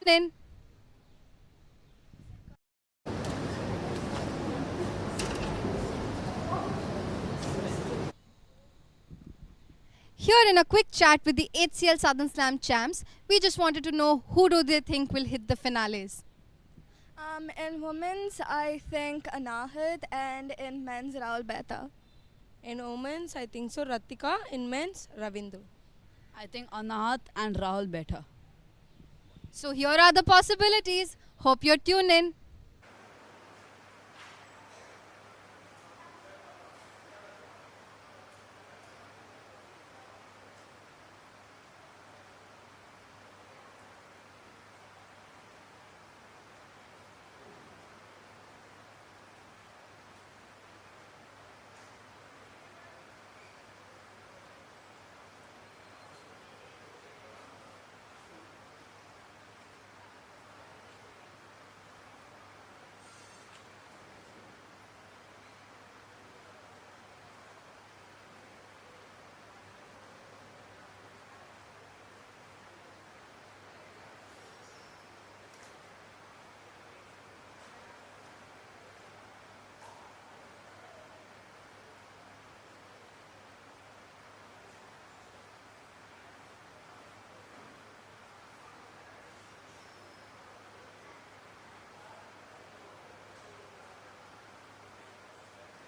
In. Here in a quick chat with the HCL Southern Slam champs, we just wanted to know who do they think will hit the finales. In women's, I think Anahid, and in men's, Rahul Beta. In women's, I think so, Ratika. In men's, Ravindu. I think Anahat and Rahul better. So here are the possibilities. Hope you're tuned in.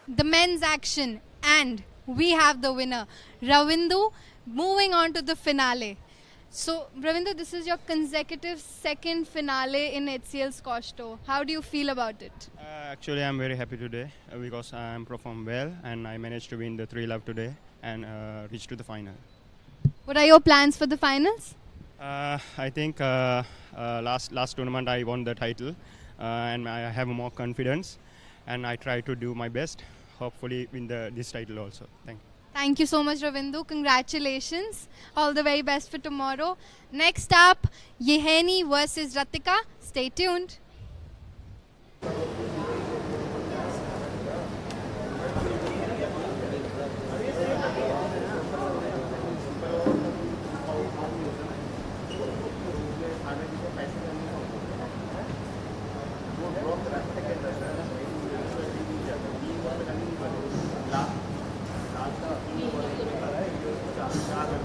the men's action, and we have the winner, Ravindu, moving on to the finale. So, Ravindu, this is your consecutive second finale in HCL Squash Tour. How do you feel about it? Actually, I'm very happy today because I performed well and I managed to win the 3-love today and reach to the final. What are your plans for the finals? I think last tournament I won the title and I have more confidence and I try to do my best. Hopefully win this title also. Thank you. Thank you so much, Ravindu. Congratulations. All the very best for tomorrow. Next up, Yeheni versus Ratika. Stay tuned.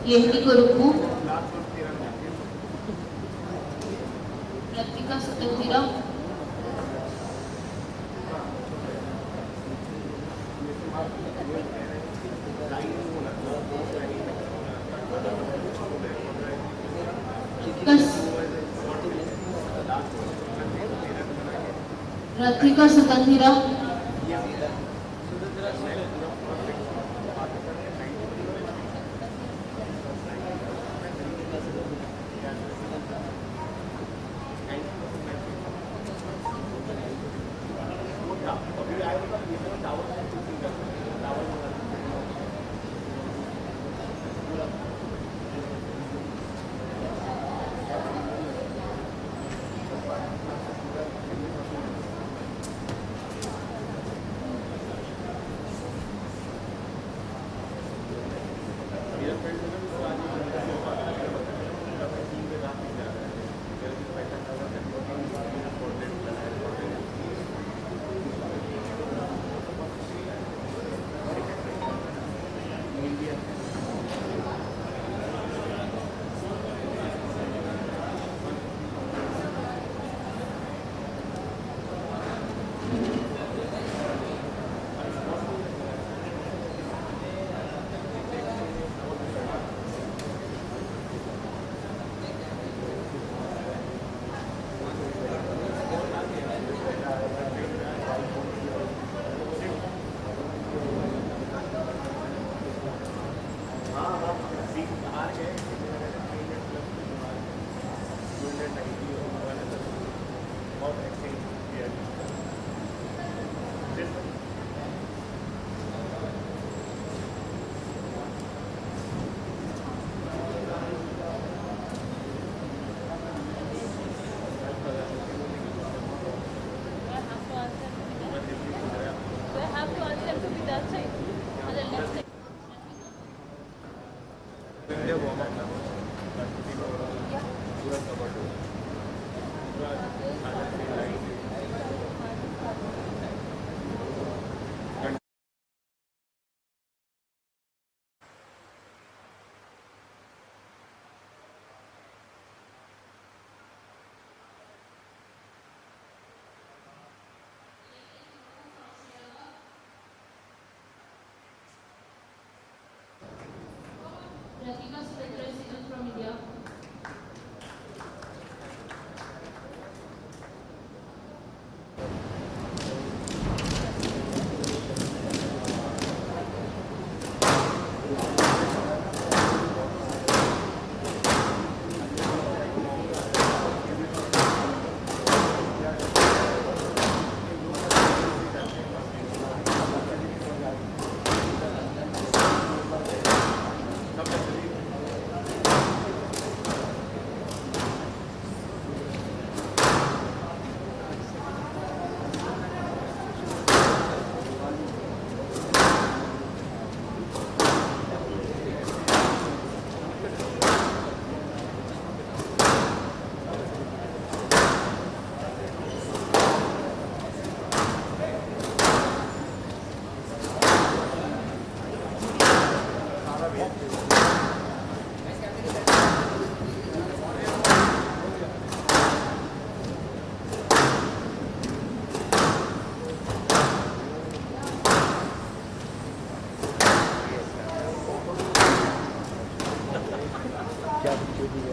Yehni Kurupu, Ratika Sutantira, Ratika Sutantira, Ratika Sutantira is from India. क्या चोटी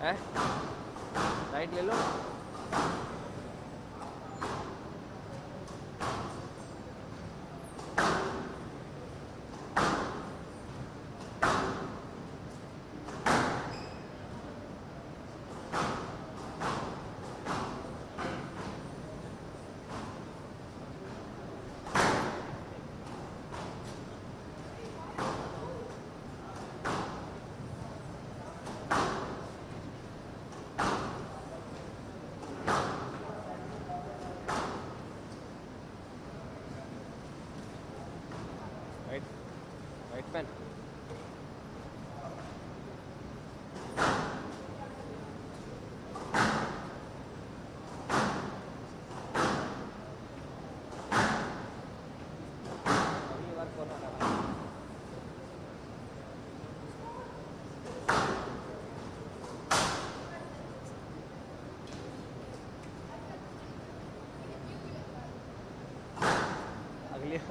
है right ले लो right pen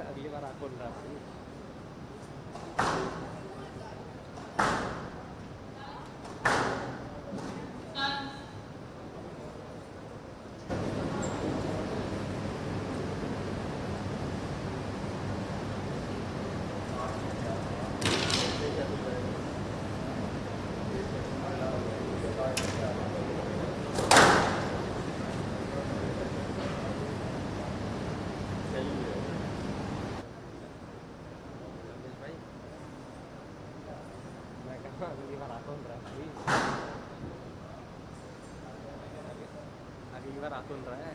अगली बार आपको अगली बार आतून रहा है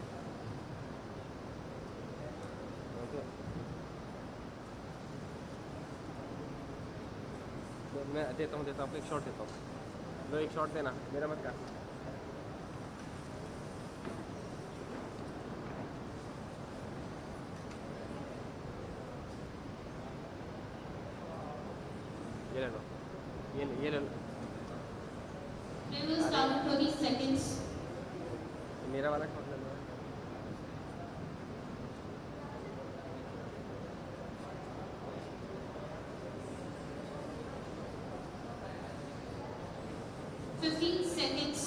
मैं देता हूँ आपको एक शॉट देता हूँ लो एक शॉट देना मेरा मत काटना ये ले लो ये ले लो We will start 30 seconds. मेरा वाला शॉट ले लो 15 seconds.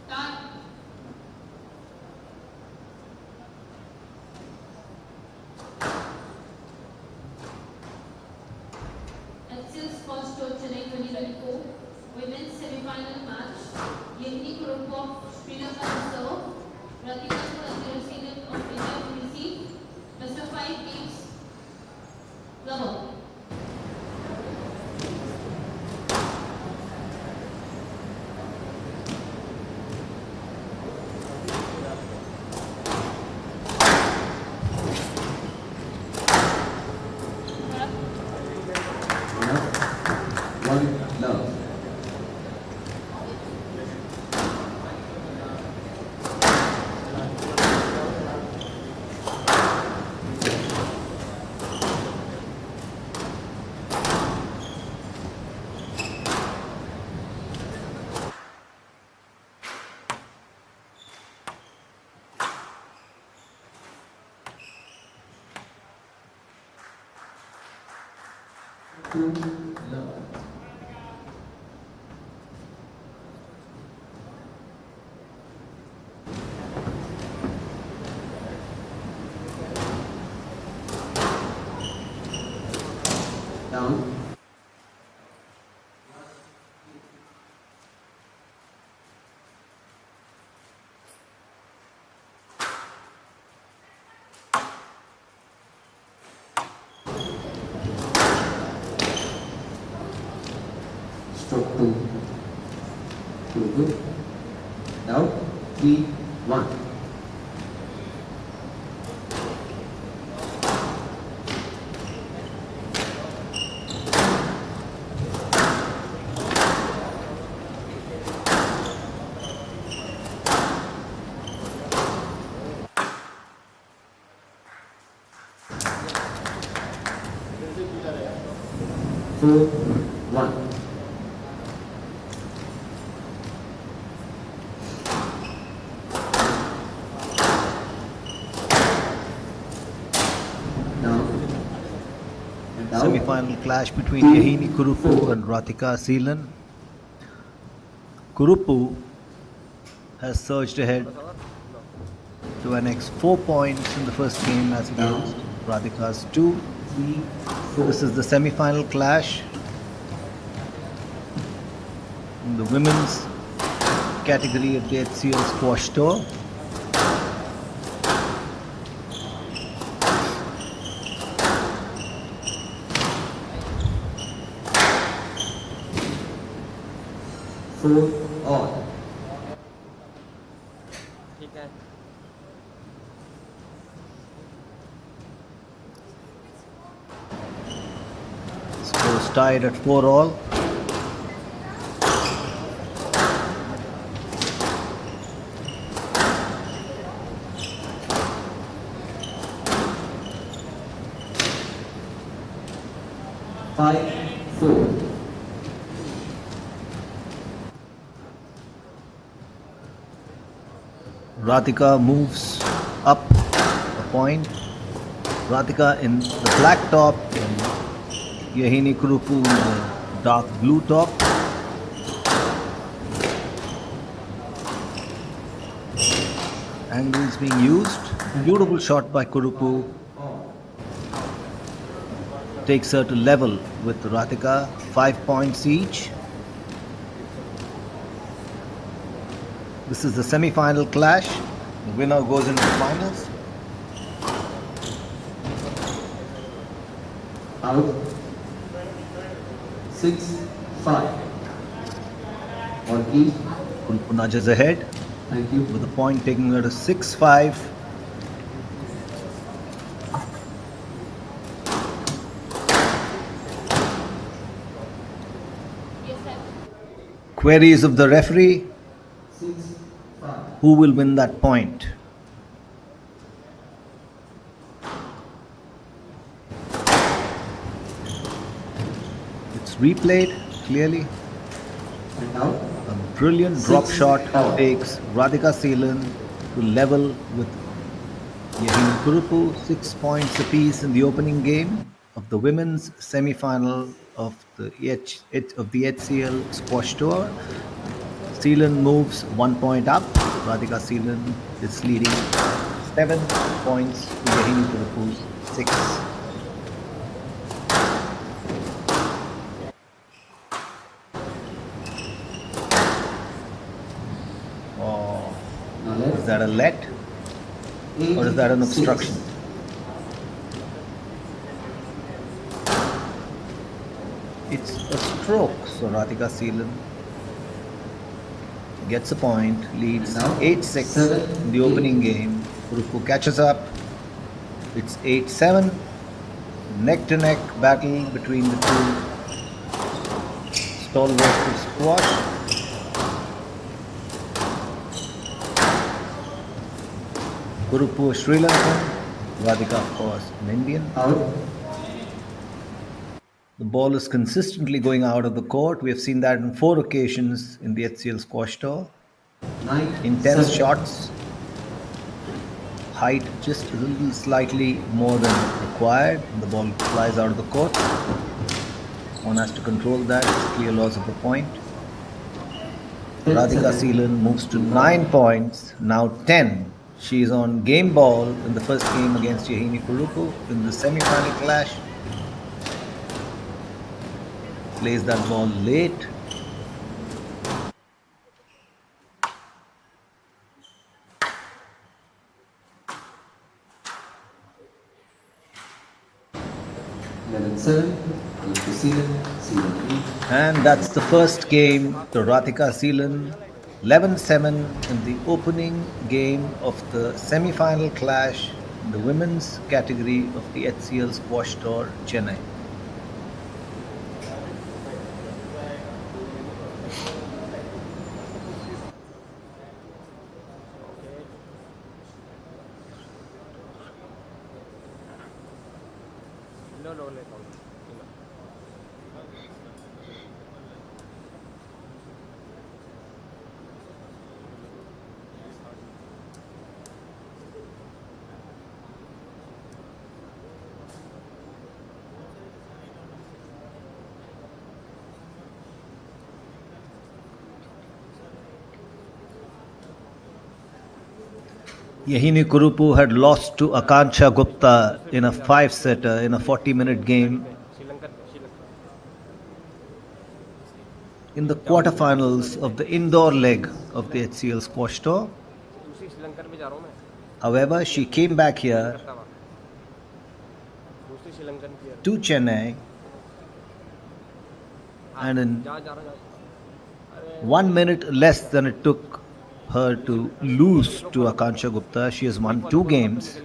Start. HCL Sports Tour Chennai 2024 Women's Semi-Final match. Kurupu of Sri Lanka to serve. Ratika Singh of India to receive. Best of 5 games. Rubber. 2 love. Down. Stroke 2. Good. Down. 3, 1. Four, one. Semi-final clash between Yahini Kurupu and Ratika Seelan. Kurupu has surged ahead to an next 4 points in the first game as against Radhika's 2. This is the semi-final clash in the women's category of the HCL Squash Tour. Four all. ठीक है Scores tied at 4 all. Five, four. Radhika moves up a point. Radhika in the black top and Yahini Kurupu in the dark blue top. Angles being used. Beautiful shot by Kurupu. Takes her to level with Radhika. 5 points each. This is the semi-final clash. The winner goes into the finals. Out. 6, 5. Or key. Kurupu nudges ahead Thank you. with a point taking her to 6-5. Yes, sir. Queries of the referee. 6, 5. Who will win that point? It's replayed clearly. And out. A brilliant drop 6 shot all. takes Radhika Seelan to level with Yahini Kurupu. 6 points apiece in the opening game of the women's semi-final of the HCL Squash Tour. Seelan moves 1 point up. Radhika Seelan is leading 7 points to Yahini Kurupu's 6. Oh, Now left. is that a let or is that an 6. obstruction? It's a stroke, so Radhika Seelan gets a point, leads Now, 8-6 7, in the opening 8. game. Kurupu catches up. It's 8-7. Neck-to-neck battle between the two stalwarts of squash. Kurupu is Sri Lankan, Radhika of course an Indian. Out. The ball is consistently going out of the court. We have seen that on 4 occasions in the HCL Squash Tour. 9, Intense 7. shots. Height just a little slightly more than required. The ball flies out of the court. One has to control that. Clear loss of a point. 10 Radhika seconds. Seelan moves to 9 points, now 10. She is on game ball in the first game against Yahini Kurupu in the semi-final clash. Plays that ball late. And that's the first game to Radhika Seelan. 11-7 in the opening game of the semi-final clash in the women's category of the HCL Squash Tour, Chennai. No, let go. Yahini Kurupu had lost to Akanksha Gupta in a 5-setter in a 40-minute game in the quarterfinals of the indoor leg of the HCL Squash Tour. However, she came back here to Chennai and in 1 minute less than it took her to lose to Akanksha Gupta, she has won 2 games.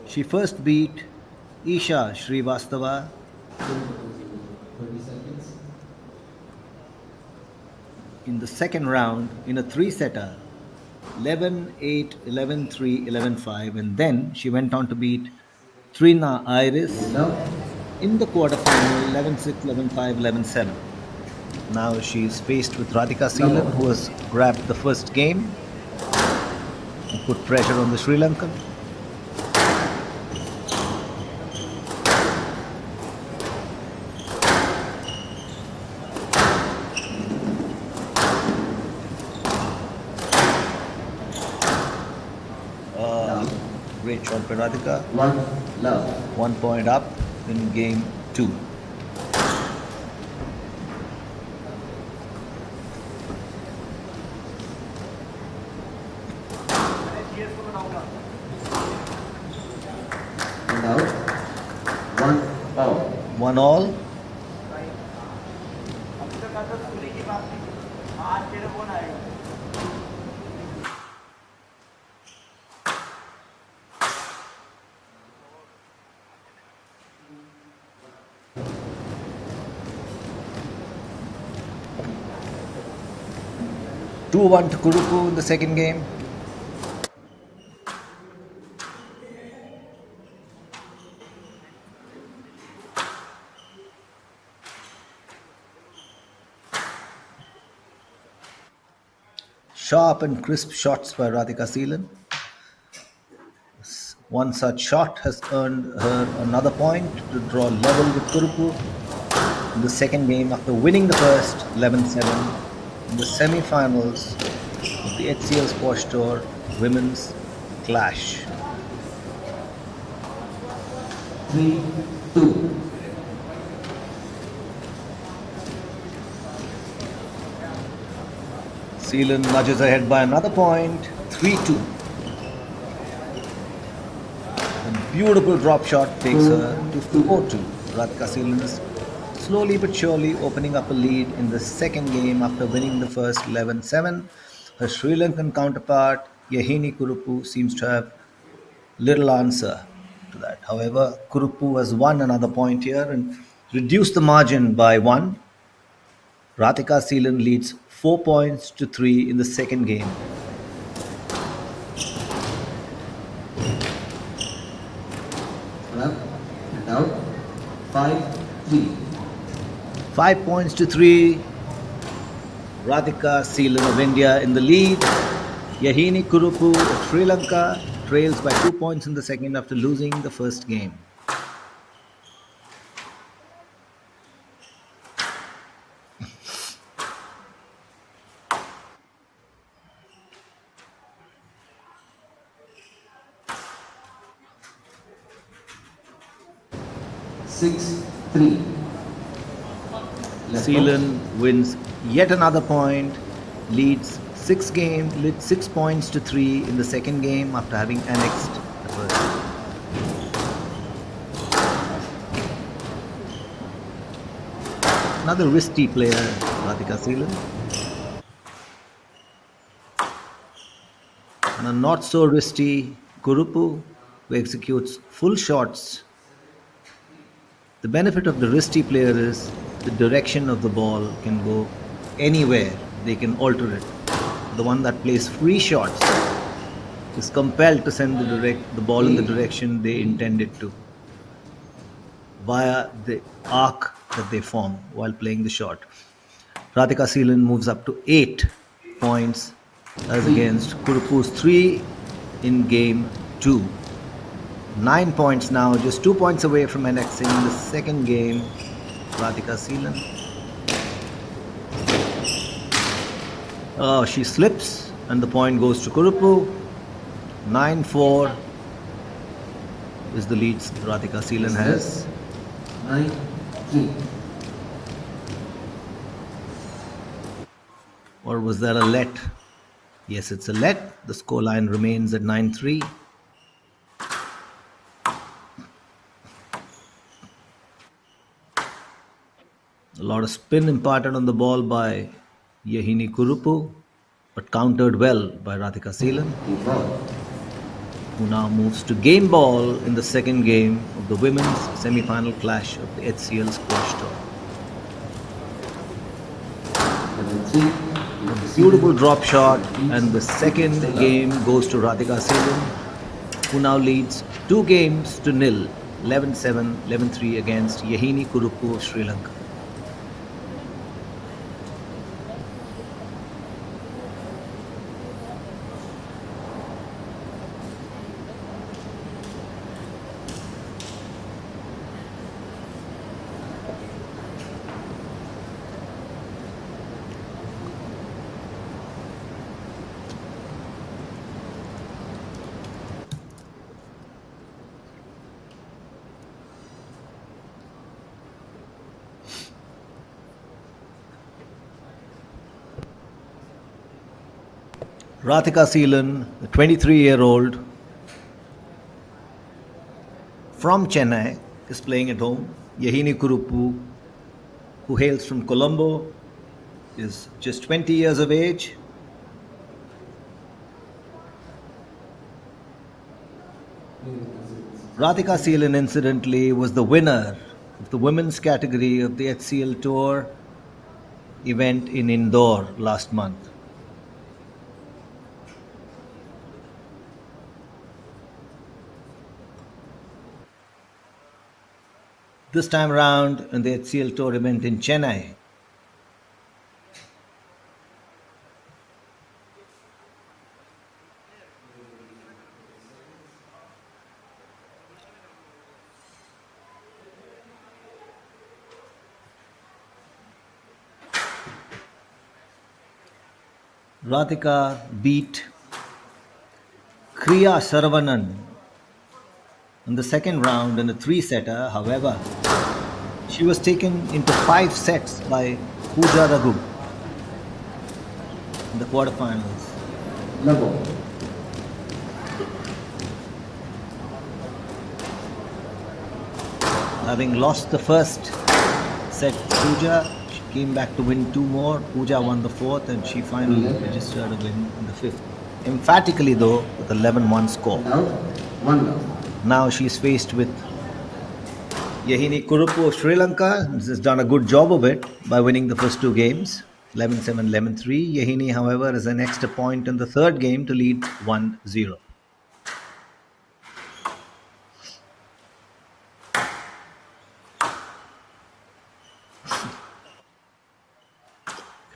She first beat Isha Srivastava in the second round in a 3-setter, 11-8, 11-3, 11-5, and then she went on to beat Trina Iris in the quarterfinal, 11-6, 11-5, 11-7. Now she's faced with Radhika Seelan, who has grabbed the first game and put pressure on the Sri Lankan. Great shot by Radhika. 1 point up in game 2. One all. Two 1 to Kurupu in the second game. Sharp and crisp shots by Radhika Seelan. One such shot has earned her another point to draw level with Kurupu in the second game after winning the first 11-7 in the semi-finals of the HCL Squash Tour Women's Clash. 3-2. Seelan nudges ahead by another point, 3-2. A beautiful drop shot takes her to 4-2. Radhika Seelan is slowly but surely opening up a lead in the second game after winning the first 11-7. Her Sri Lankan counterpart, Yahini Kurupu, seems to have little answer to that. However, Kurupu has won another point here and reduced the margin by 1. Radhika Seelan leads 4 points to 3 in the second game. Up and out. 5-3. 5 points to 3. Radhika Seelan of India in the lead. Yahini Kurupu of Sri Lanka trails by 2 points in the second after losing the first game. 6-3. Left Sealand wins yet another point, leads 6 points to 3 in the second game after having annexed the first. Another wristy player, Radhika Sealand. And a not so wristy Kurupu, who executes full shots. The benefit of the wristy player is the direction of the ball can go anywhere, they can alter it. The one that plays free shots is compelled to send the ball in the direction they intended to, via the arc that they form while playing the shot. Radhika Sealand moves up to 8 points as against Kurupu's 3 in game 2. 9 points now, just 2 points away from annexing the second game. Radhika Sealand. Oh, she slips and the point goes to Kurupu. 9-4 is the lead Radhika Sealand has. 9-3. Or was that a let? Yes, it's a let. The scoreline remains at 9-3. A lot of spin imparted on the ball by Yahini Kurupu, but countered well by Radhika Sealand, who now moves to game ball in the second game of the women's semi-final clash of the HCL squash tour. A beautiful drop shot, and the second game goes to Radhika Sealand, who now leads 2 games to nil, 11-7, 11-3 against Yahini Kurupu of Sri Lanka. Radhika Sealand, the 23-year-old from Chennai, is playing at home. Yahini Kurupu, who hails from Colombo, is just 20 years of age. Radhika Sealand, incidentally, was the winner of the women's category of the HCL Tour event in Indore last month. This time around in the HCL Tour event in Chennai. Radhika beat Kriya Saravanan in the second round in a 3-setter. However, she was taken into 5 sets by Pooja Raghu in the quarterfinals. Level. Having lost the first set to Pooja, she came back to win 2 more. Pooja won the 4th and she finally registered a win in the 5th. Emphatically though, with 11-1 score. Out. 1 love. Now she's faced with Yahini Kurupu of Sri Lanka. Has done a good job of it by winning the first 2 games, 11-7, 11-3. Yahini, however, has an extra point in the third game to lead 1-0.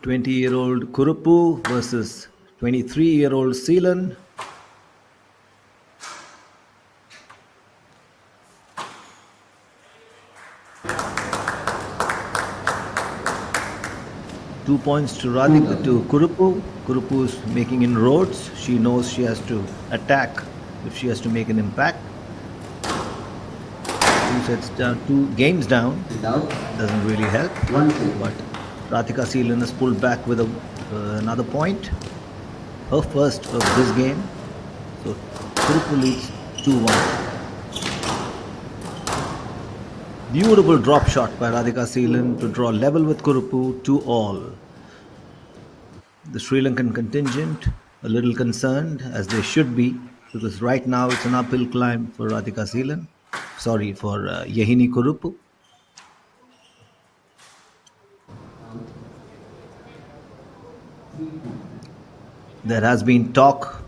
"20-year-old Kurupu versus 23-year-old Sealand." Two points to Radhika, to Kurupu. Kurupu is making inroads. She knows she has to attack if she has to make an impact. sets down, 2 games down. Out. Doesn't really help. 1-2. But Radhika Seelan is pulled back with another point. Her first of this game. So Kurupu leads 2-1. Beautiful drop shot by Radhika Seelan to draw level with Kurupu 2-all. The Sri Lankan contingent a little concerned, as they should be, because right now it's an uphill climb for Radhika Seelan. Sorry, for Yehini Kurupu. There has been talk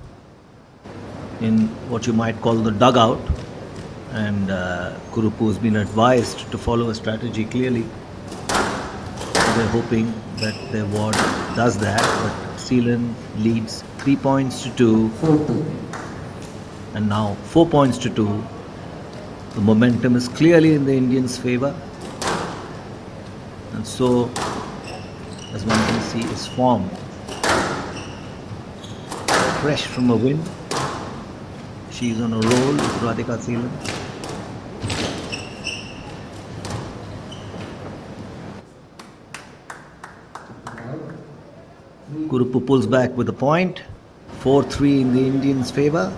in what you might call the dugout, and Kurupu has been advised to follow a strategy clearly. They're hoping that their ward does that, but Seelan leads 3 points to 2, 4-2. and now 4 points to 2. The momentum is clearly in the Indians' favor, and so, as one can see, is form fresh from a win. She's on a roll with Radhika Seelan. Kurupu pulls back with a point. 4-3 in the Indians' favor.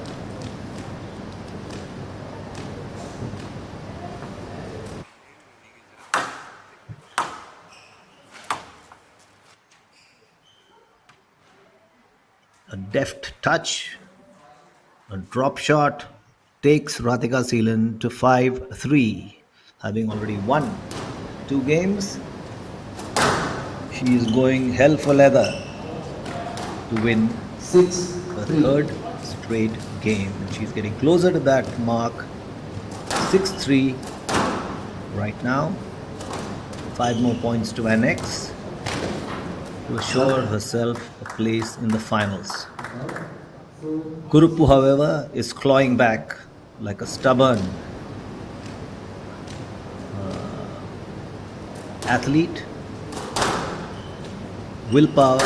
A deft touch, a drop shot takes Radhika Seelan to 5-3. Having already won 2 games, she is going hell for leather to win 6-3. her third straight game. And she's getting closer to that mark. 6-3 right now. 5 more points to annex to assure herself a place in the finals. Kurupu, however, is clawing back like a stubborn athlete. Willpower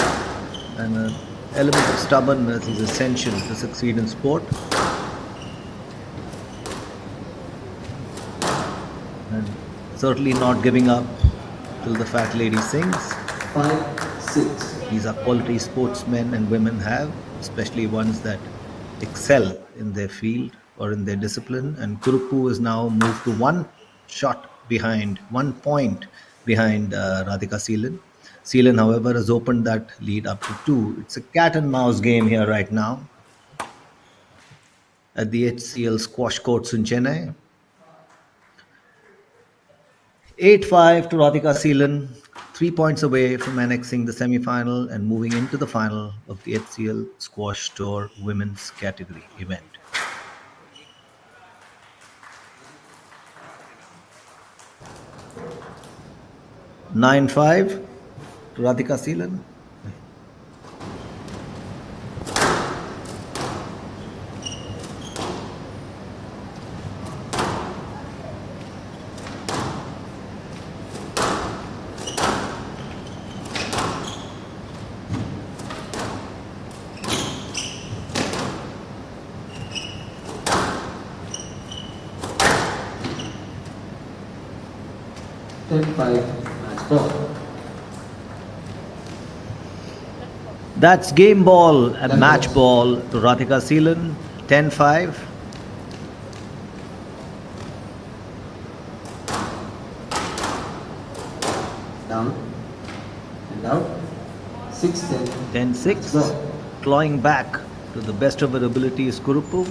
and an element of stubbornness is essential to succeed in sport. And certainly not giving up till the fat lady sings. 5-6. These are quality sportsmen and women have, especially ones that excel in their field or in their discipline. And Kurupu is now moved to 1 point behind Radhika Seelan. Seelan, however, has opened that lead up to 2. It's a cat and mouse game here right now at the HCL squash courts in Chennai. 8-5 to Radhika Seelan, 3 points away from annexing the semi-final and moving into the final of the HCL Squash Tour Women's Category event. (9-5) to Radhika Seelan. Match ball. That's game ball and match ball to Radhika Seelan. 10-5. Down and out. 6-10. 10-6. Clawing back to the best of her ability is Kurupu.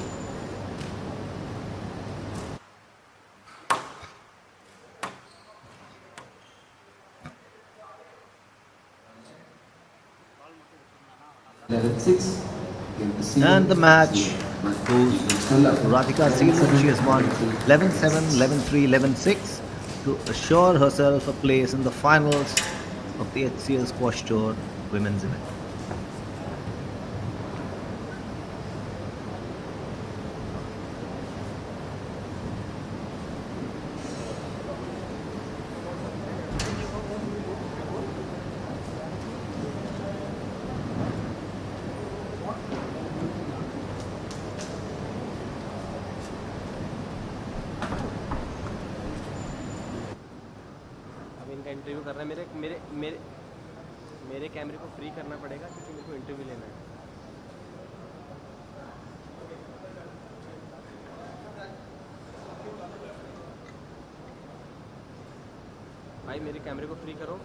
And the match goes to Radhika Seelan. She has won 11-7, 11-3, 11-6 to assure herself a place in the finals of the HCL Squash Tour Women's event. Interview कर रहा है मेरे मेरे मेरे मेरे कैमरे को free करना पड़ेगा क्योंकि मेरे को इंटरव्यू लेना है. भाई मेरे कैमरे को फ्री करो.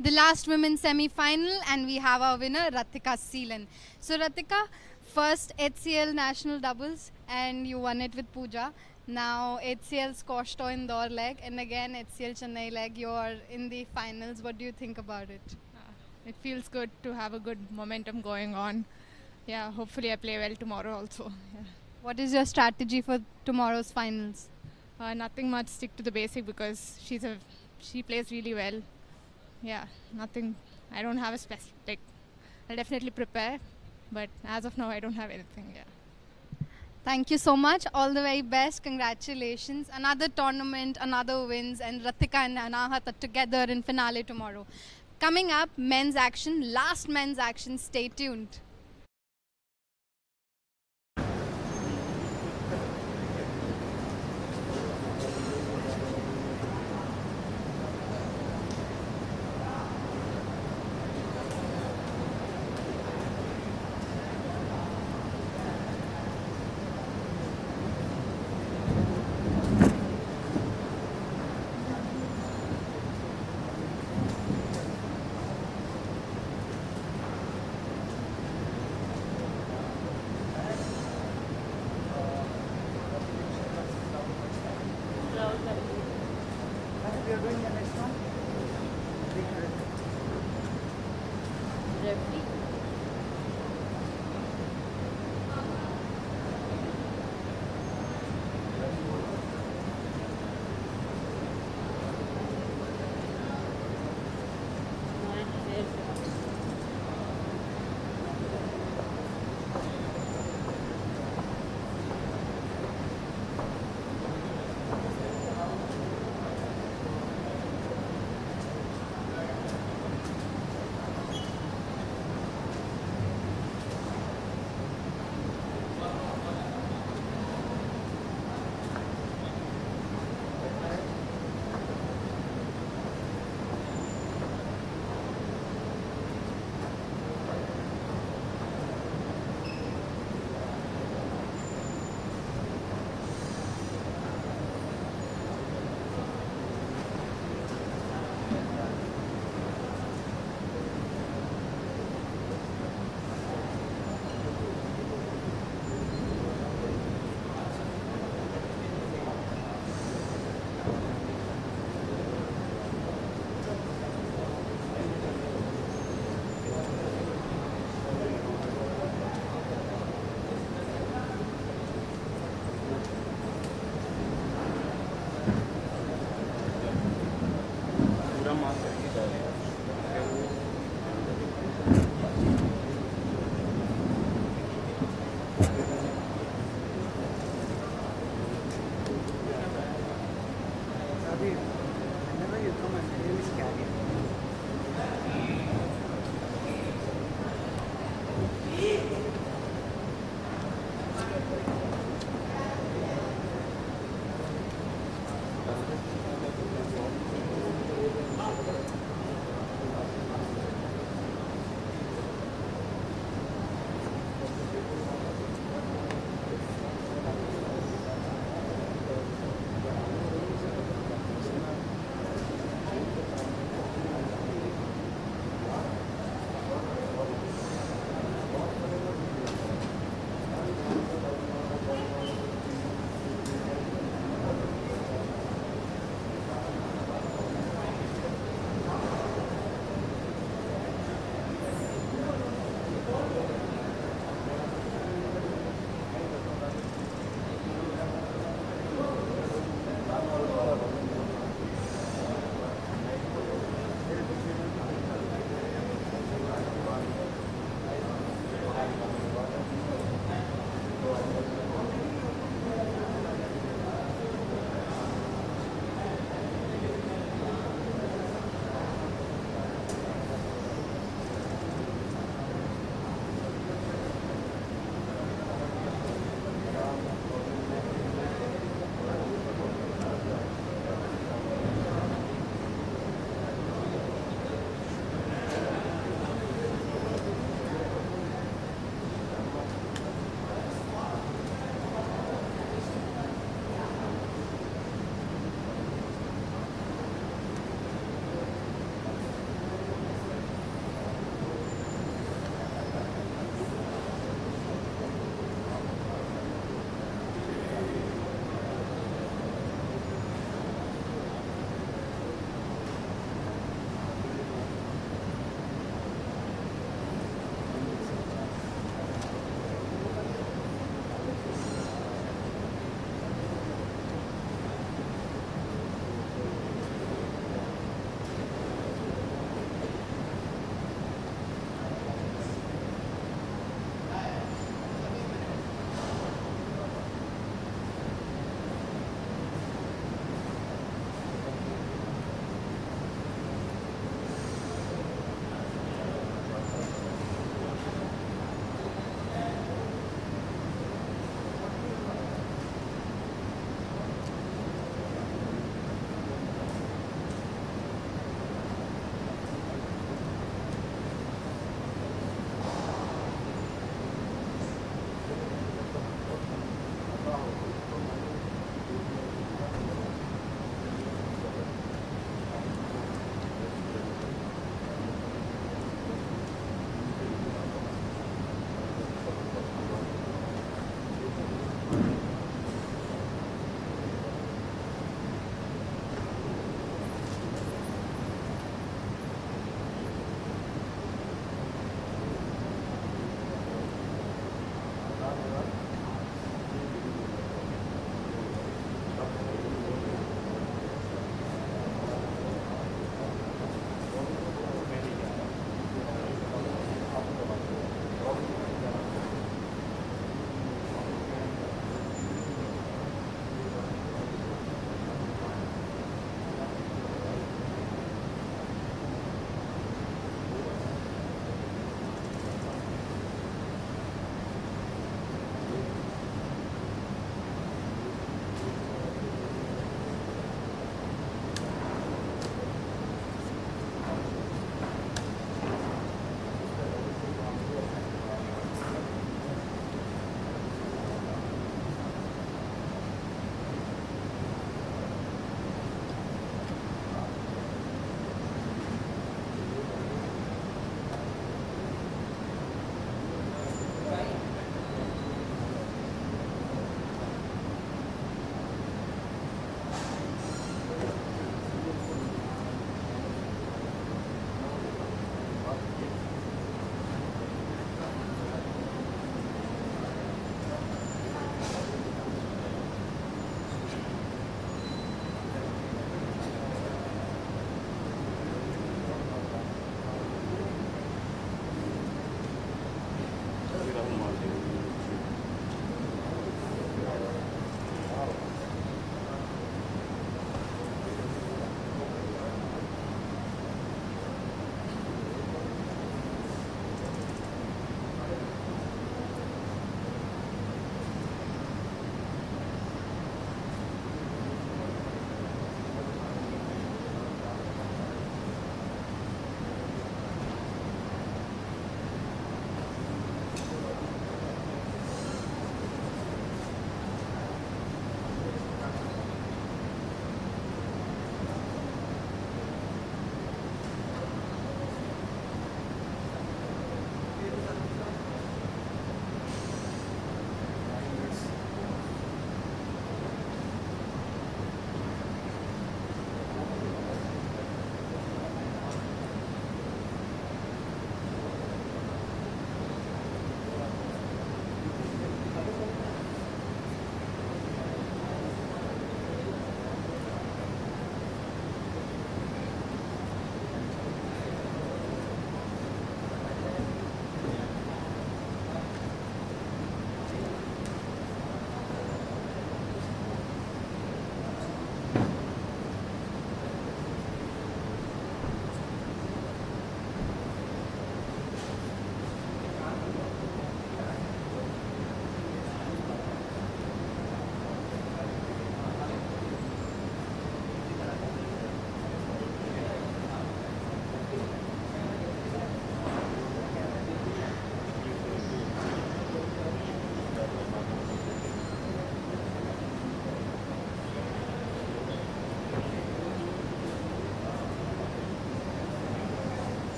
The last women's semi-final, and we have our winner Ratika Seelan. So Ratika, first HCL national doubles and you won it with Pooja. Now HCL squash to Indore leg and again HCL Chennai leg. You're in the finals. What do you think about it? It feels good to have a good momentum going on. Yeah, hopefully I play well tomorrow also. Yeah. What is your strategy for tomorrow's finals? Nothing much, stick to the basic because she plays really well. Yeah, nothing. I don't have a specific. I'll definitely prepare, but as of now, I don't have anything. Yeah. Thank you so much. All the very best. Congratulations. Another tournament, another wins, and Ratika and Anahat are together in finale tomorrow. Coming up, men's action, last men's action. Stay tuned.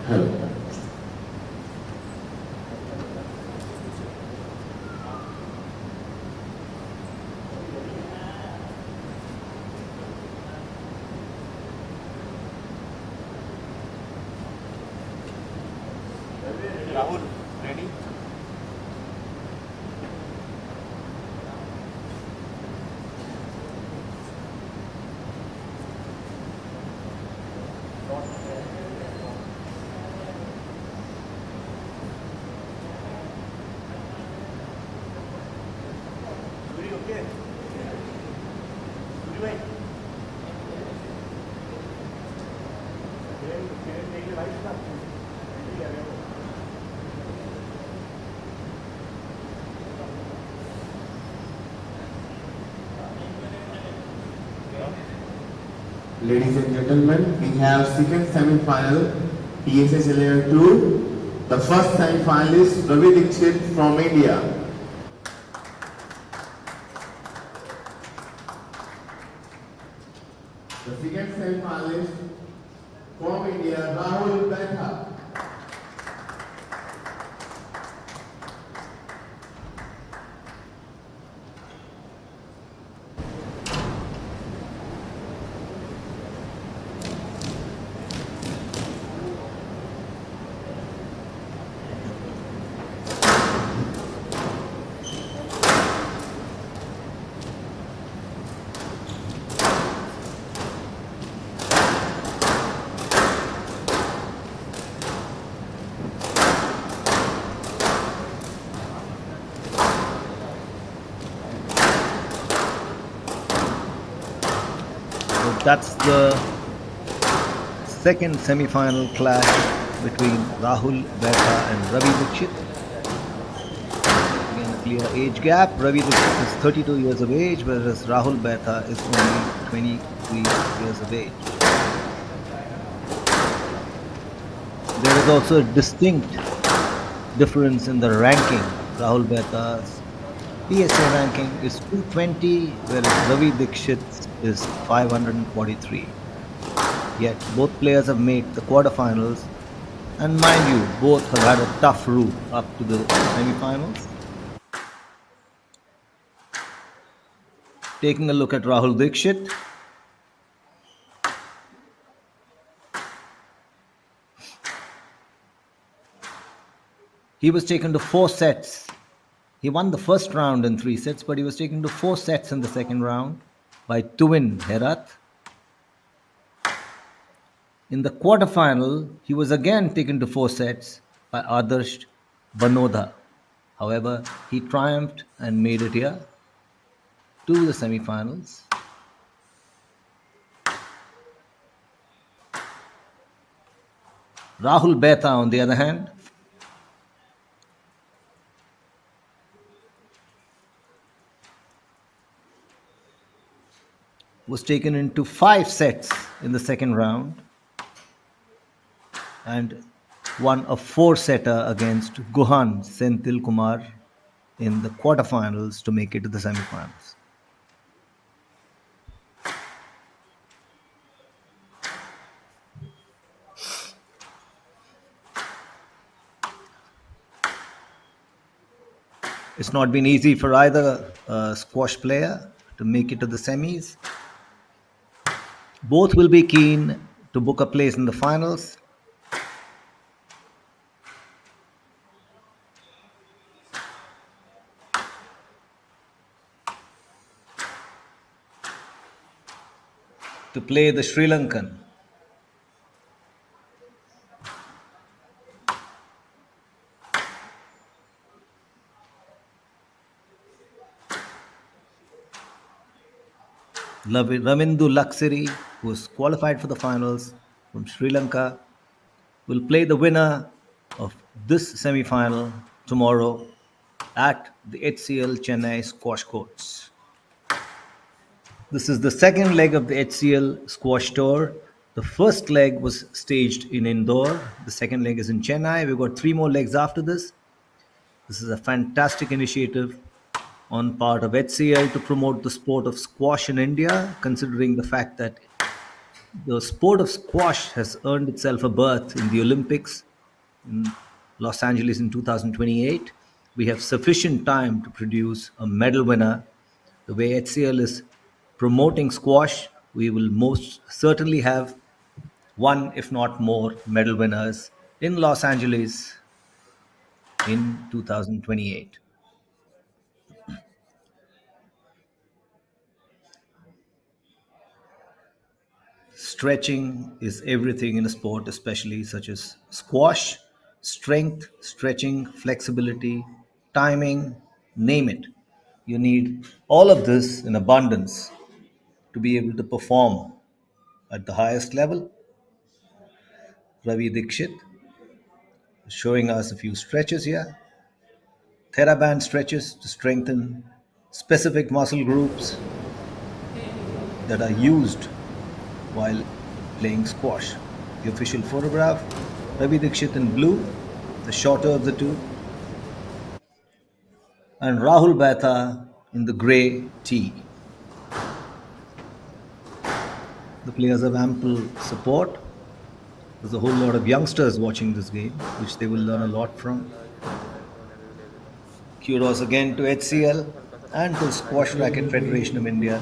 Hello. Rahul, ready? Okay. Ladies and gentlemen, we have second semi-final, PSS Layer 2. The first semi-finalist, Ravi Dikshit from India. The second semi-finalist from India, Rahul Bera. That's the second semi-final clash between Rahul Bera and Ravi Dikshit. Again, a clear age gap. Ravi Dikshit is 32 years of age, whereas Rahul Bera is only 23 years of age. There is also a distinct difference in the ranking. Rahul Bera's PSA ranking is 220, whereas Ravi Dikshit's is 543. Yet both players have made the quarterfinals, and mind you, both have had a tough route up to the semifinals. Taking a look at Rahul Dikshit. He was taken to 4 sets. He won the first round in 3 sets, but he was taken to 4 sets in the second round by twin Herat. In the quarterfinal, he was again taken to 4 sets by Adarsh Banodha. However, he triumphed and made it here to the semifinals. Rahul Bera, on the other hand, was taken into 5 sets in the second round and won a 4-setter against Guhan Senthil Kumar in the quarterfinals to make it to the semifinals. It's not been easy for either squash player to make it to the semis. Both will be keen to book a place in the finals. To play the Sri Lankan. Ramindu Luxuri, who is qualified for the finals from Sri Lanka, will play the winner of this semi-final tomorrow at the HCL Chennai squash courts. This is the second leg of the HCL squash tour. The first leg was staged in Indore. The second leg is in Chennai. We've got 3 more legs after this. This is a fantastic initiative on part of HCL to promote the sport of squash in India, considering the fact that The sport of squash has earned itself a berth in the Olympics in Los Angeles in 2028. We have sufficient time to produce a medal winner. The way HCL is promoting squash, we will most certainly have one, if not more, medal winners in Los Angeles in 2028. Stretching is everything in a sport, especially such as squash. Strength, stretching, flexibility, timing, name it. You need all of this in abundance to be able to perform at the highest level. Ravi Dikshit is showing us a few stretches here. TheraBand stretches to strengthen specific muscle groups that are used while playing squash. The official photograph, Ravi Dikshit in blue, the shorter of the two, and Rahul Batha in the grey tee. The players have ample support. There's a whole lot of youngsters watching this game, which they will learn a lot from. Kudos again to HCL and to Squash Racket Federation of India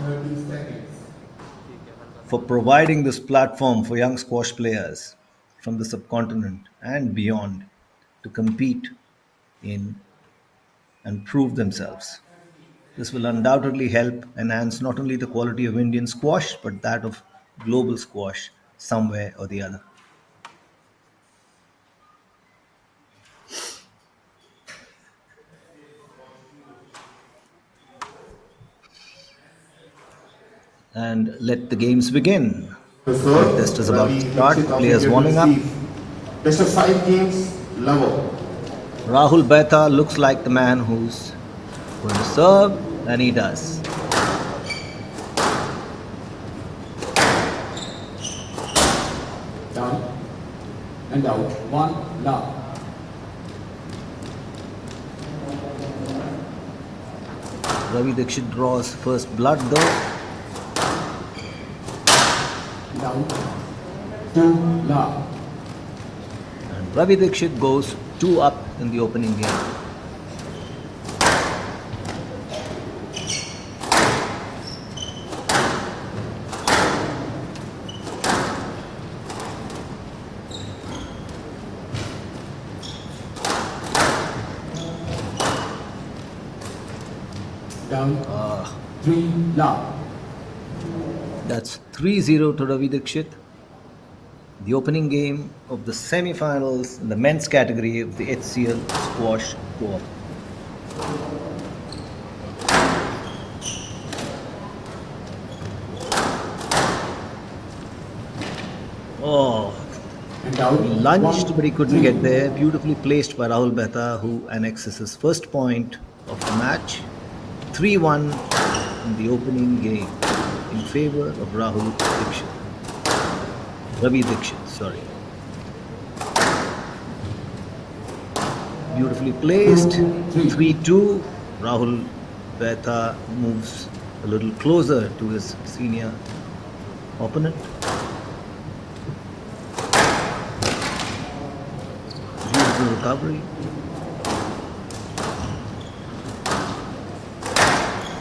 for providing this platform for young squash players from the subcontinent and beyond to compete in and prove themselves. This will undoubtedly help enhance not only the quality of Indian squash but that of global squash somewhere or the other. And let the games begin. The Contest is about to start. Players warming up. Best of 5 games, level. Rahul Betha looks like the man who's going to serve, and he does. Down and out. 1 love. Ravi Dikshit draws first blood though. Down. 2 love. And Ravi Dikshit goes 2 up in the opening game. Down. 3 love. That's 3-0 to Ravi Dikshit. The opening game of the semi-finals in the men's category of the HCL Squash Tour. Oh, he lunged but he couldn't get there. Beautifully placed by Rahul Betha, who annexes his first point of the match. 3-1 in the opening game in favor of Rahul Dikshit. Ravi Dikshit, sorry. Beautifully placed. 3-2. Rahul Betha moves a little closer to his senior opponent. Beautiful recovery.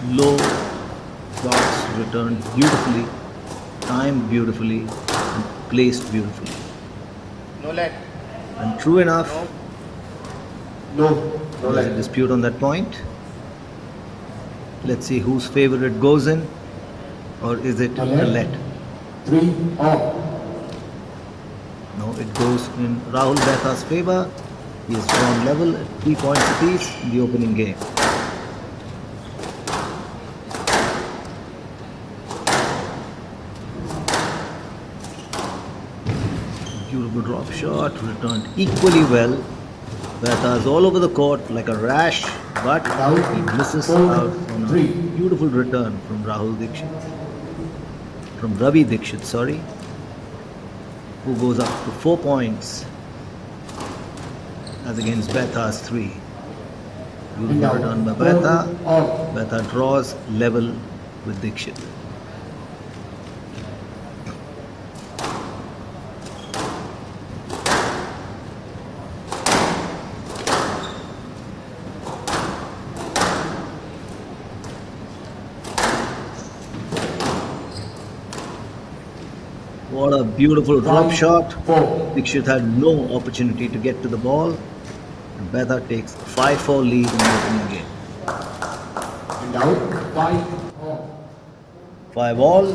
Low shots returned beautifully, timed beautifully, and placed beautifully. No let. And true enough, No there's a let. dispute on that point. Let's see whose favor it goes in, or is it a let? 3 off. No, it goes in Rahul Betha's favor. He has drawn level at 3 points apiece in the opening game. Beautiful drop shot, returned equally well. Betha is all over the court like a rash, but he misses out on a beautiful return from Rahul Dikshit. From Ravi Dikshit, sorry, who goes up to 4 points as against Betha's 3. Beautiful return by Betha. Betha draws level with Dikshit. What a beautiful drop shot. 4. Dikshit had no opportunity to get to the ball. And Bera takes a 5-4 lead in the opening game. And out. 5 all. 5 all.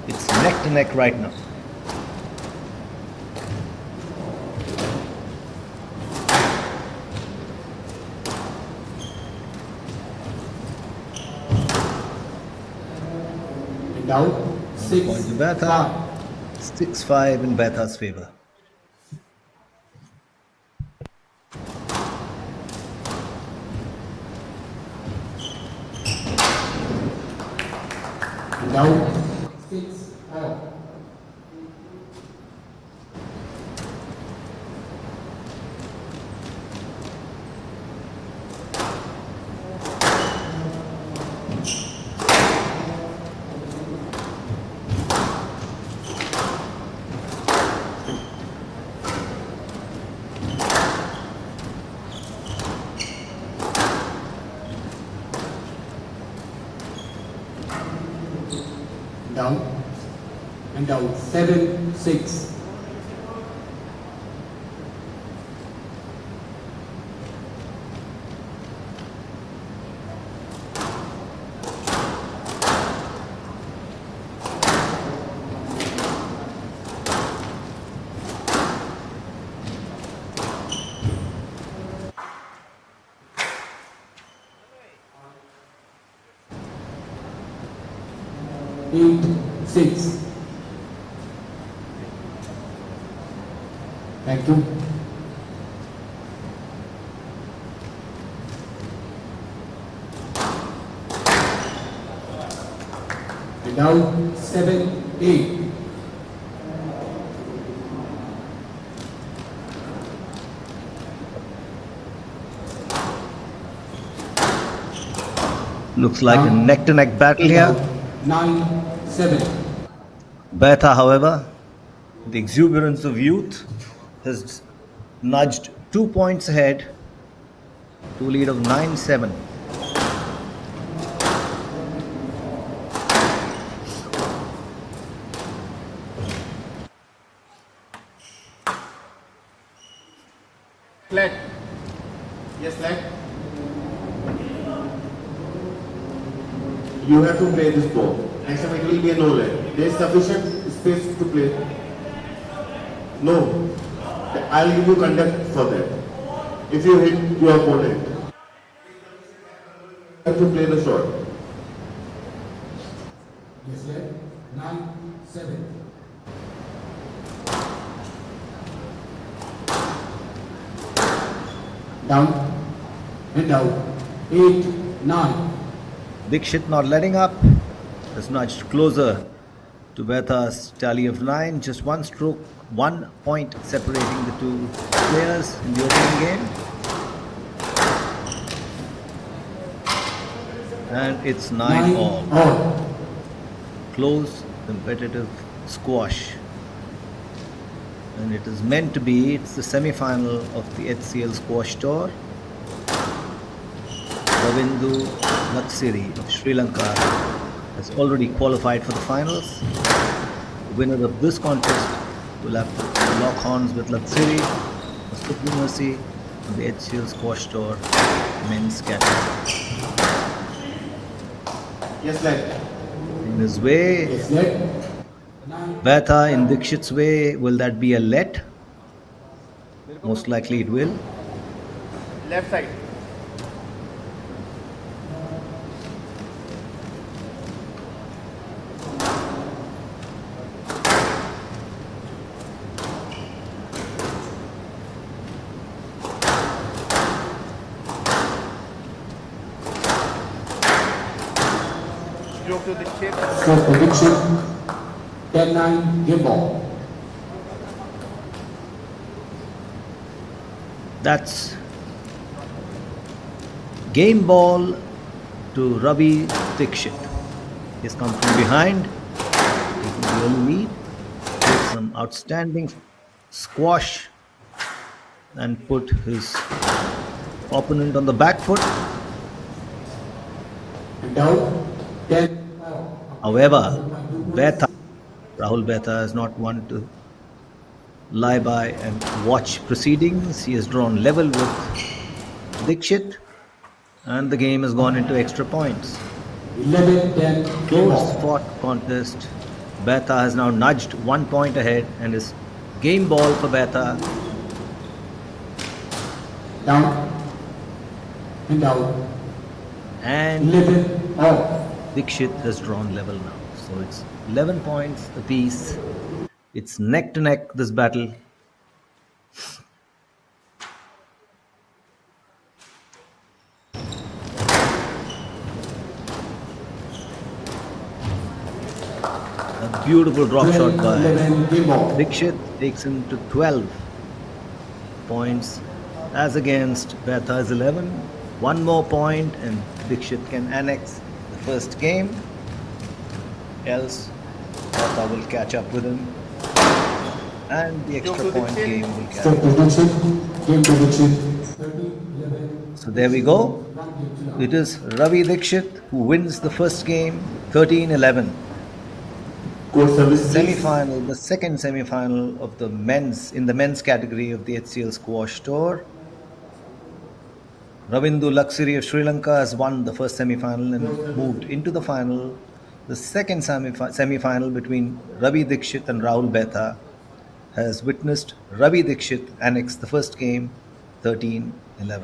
It's neck to neck right now. And out. Point 6 to Bera. 5. 6-5 in Bera's favor. And out. 6 all. Down and out. 7 6. Eight, 6. Thank you. And now 7 8. Looks like a neck to neck battle here. 9 7. Bera, however, the exuberance of youth has nudged 2 points ahead to a lead of 9-7. Flat. Yes, flat. You have to play this ball. Next time it will be a no leg. There is sufficient space to play. No. I'll give you conduct for that. If you hit your opponent, you have to play the shot. Yes, left. 9 7. Down and out. 8 9. Dikshit not letting up, has nudged closer to Bera's tally of 9. Just one stroke, 1 point separating the two players in the opening game. And it's 9 all. Close, competitive squash. And it is meant to be, it's the semi-final of the HCL squash tour. Luxuri of Sri Lanka has already qualified for the finals. The winner of this contest will have to lock horns with Luxuri for supremacy on the HCL squash tour men's category. Yes, left. In his way, Yes, left. Bera in Dikshit's way, will that be a let? Most likely it will. Left side. Stroke to Dikshit. Stroke to Dikshit. 10 9. Game ball. That's game ball to Ravi Dikshit. He's come from behind, taking the early lead, with some outstanding squash, and put his opponent on the back foot. And out. 10 However, Bera Rahul Behta is not one to lie by and watch proceedings. He has drawn level with Dikshit, and the game has gone into extra points. 11-10 game Close ball. fought contest. Behta has now nudged 1 point ahead and is game ball for Behta. Down and out. And 11 all. Dikshit has drawn level now. So it's 11 points apiece. It's neck to neck, this battle. A beautiful drop shot by 11 game ball. Dikshit takes him to 12 points as against Behta's 11. One more point and Dikshit can annex the first game. Else, Behta will catch up with him. And the extra point game will Step carry. prediction. Game prediction. 13-11. So there we go. It is Ravi Dikshit who wins the first game 13-11. Court service, please. Semi-final, the second semi-final of the men's in the men's category of the HCL squash tour. Ravindu Luxuri of Sri Lanka has won the first semi-final and moved into the final. The second semi-final between Ravi Dikshit and Rahul Behta has witnessed Ravi Dikshit annex the first game 13-11.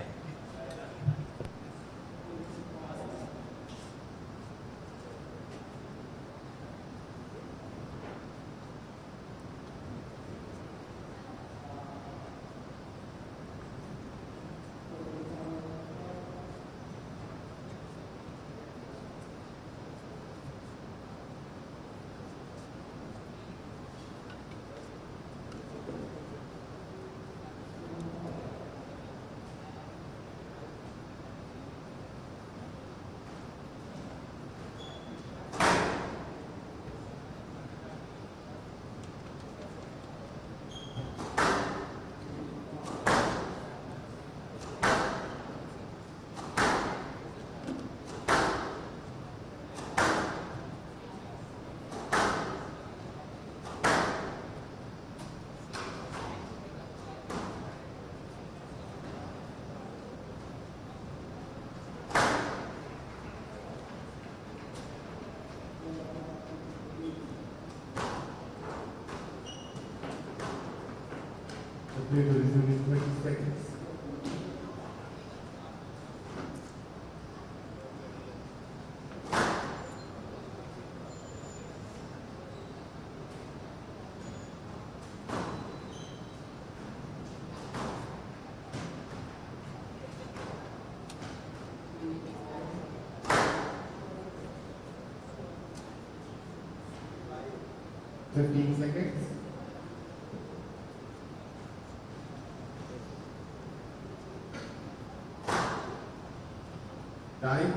The play will resume in 20 seconds. Fifteen seconds. Time.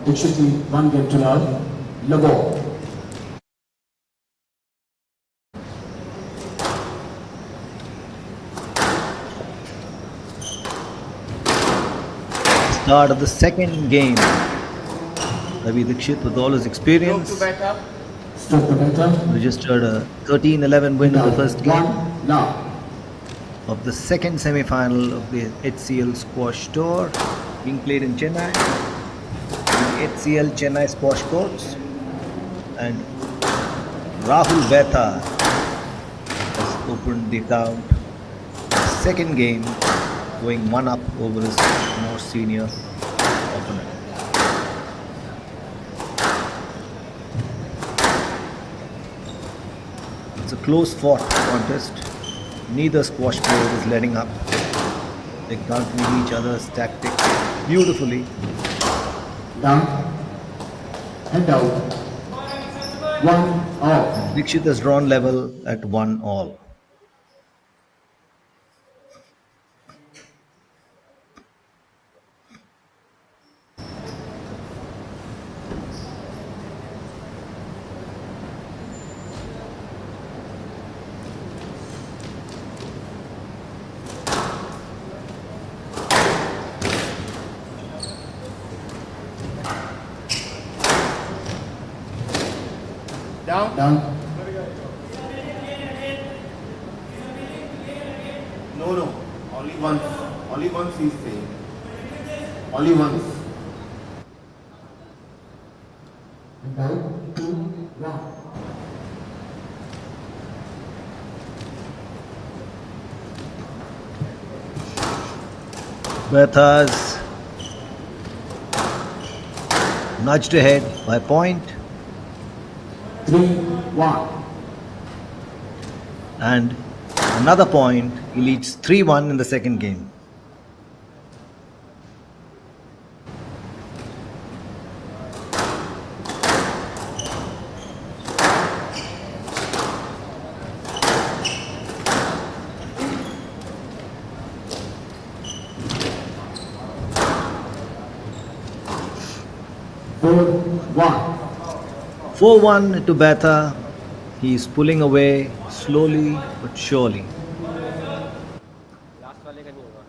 Dikshit lead 1 game to none. Labo. Start of the second game. Ravi Dikshit, with all his experience, Stop the batter. registered a 13-11 win in the first game One now. of the second semi-final of the HCL squash tour being played in Chennai, the HCL Chennai squash courts. And Rahul Behta has opened the account. Second game, going one up over his more senior opponent. It's a close fought contest. Neither squash player is letting up. They can't read each other's tactics beautifully. Down and out. 1 all. Dikshit has drawn level at 1-all. Down. No. Only once. Only once he's saying. Only once. Down. 2, 1. Bertha's nudged ahead by a point. 3, 1. And another point. He leads 3-1 in the second game. Four, 1. 4-1 to Betha. He's pulling away slowly but surely. Last वाले का नहीं होगा.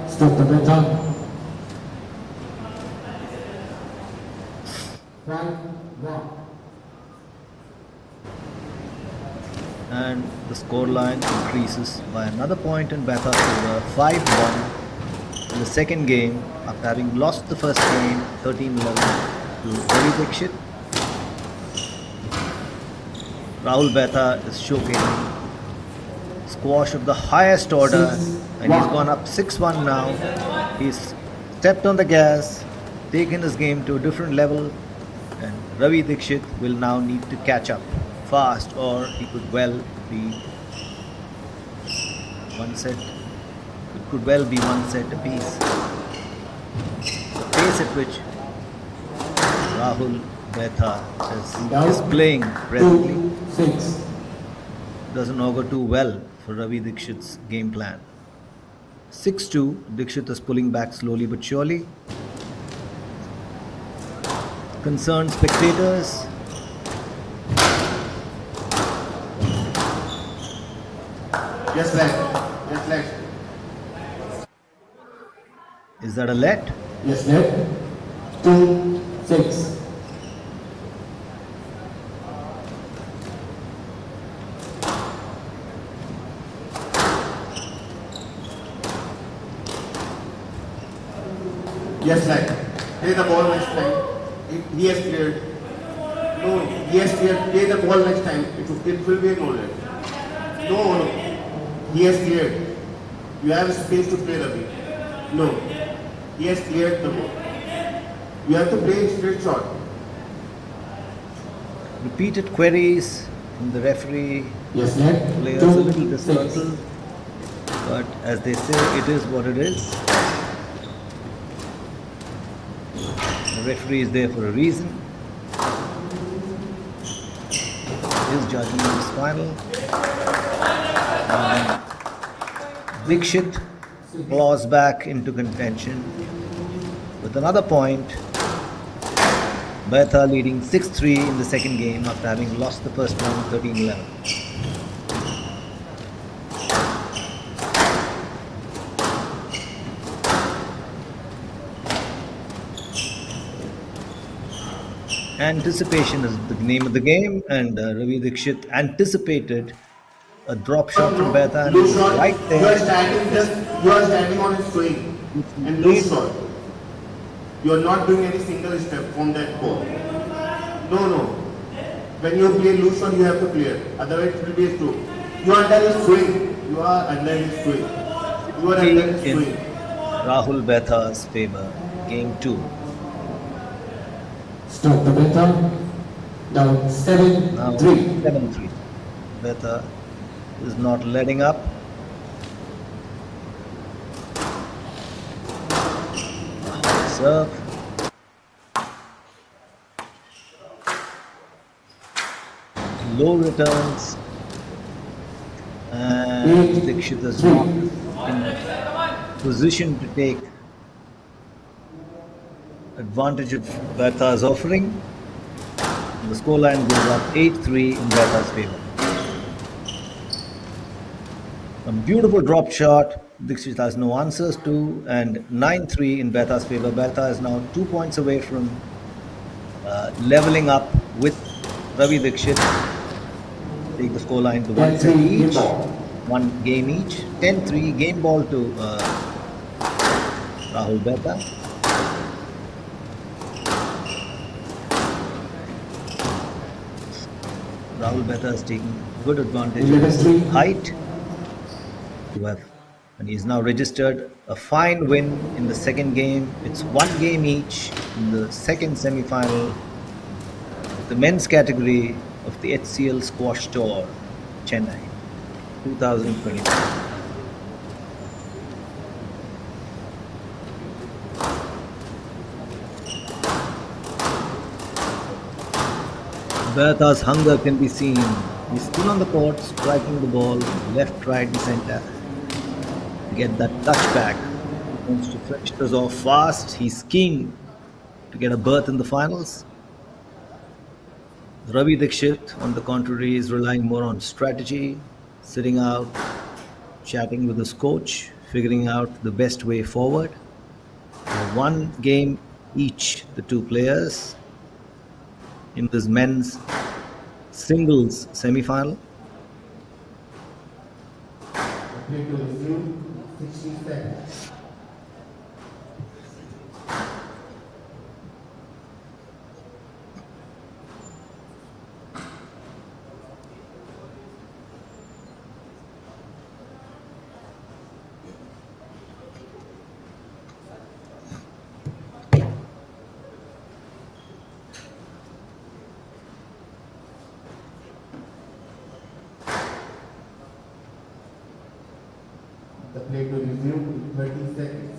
Stop the beta. 5, 1. And the scoreline increases by another point in Betha's favor, 5-1 in the second game after having lost the first game 13-11 to Dikshit. Rahul Betha is showcasing squash of the highest order, and he's gone up 6-1 now. He's stepped on the gas, taken his game to a different level, and Ravi Dikshit will now need to catch up fast, or he could well be one set. It could well be one set apiece. The pace at which Rahul Betha is playing presently 2, 6. doesn't augur too well for Ravi Dikshit's game plan. 6-2, Dikshit is pulling back slowly but surely. Concerned spectators. Just let. Is that a let? Yes, net. 2, 6. Yes, let. Play the ball next time. He has cleared. No, he has cleared. Play the ball next time. It will be a no let. No. He has cleared. You have space to play the ball. No. He has cleared the ball. You have to play straight shot. Repeated queries from the referee. Yes, net. Players a little disgruntled. But as they say, it is what it is. The referee is there for a reason. His judgment is final. Dikshit claws back into contention with another point. Betha leading 6-3 in the second game after having lost the first one 13-11. Anticipation is the name of the game, and Ravi Dikshit anticipated a drop shot from Betha and Loose shot. right You are there. standing on his swing and loose shot. You are not doing any single step from that ball. No. When you play loose shot, you have to clear. Otherwise, it will be a stroke. You are under his swing. You are under his swing. You are under his In swing. Rahul Betha's favor, game 2. Stop the beta. Down 7-3. Now 7-3. Betha is not letting up. Serve. Low returns. And Dikshit is not in position to take advantage of Beta's offering. The scoreline goes up 8-3 in Beta's favor. A beautiful drop shot, Dikshit has no answers to, and 9-3 in Beta's favor. Beta is now 2 points away from leveling up with Ravi Dikshit. Take the scoreline to 1 set each, 1 game each. 10-3, game ball to Rahul Beta. Rahul Beta is taking good advantage of his height to have, and he's now registered a fine win in the second game. It's 1 game each in the second semi-final of the men's category of the HCL Squash Tour, Chennai, 2023. Beta's hunger can be seen. He's still on the court, striking the ball left, right, and center. Get that touchback. He wants to finish this off fast. He's keen to get a berth in the finals. Ravi Dikshit, on the contrary, is relying more on strategy, sitting out, chatting with his coach, figuring out the best way forward. 1 game each, the two players, in this men's singles semi-final. Play to resume, 60 seconds. The play to resume, 30 seconds.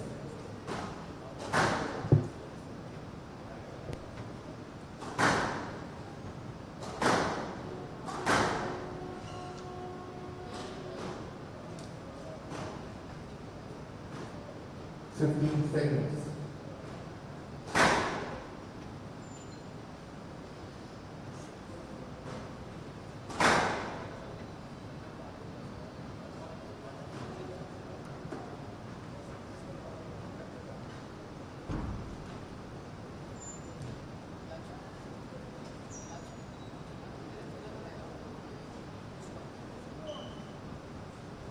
Seconds.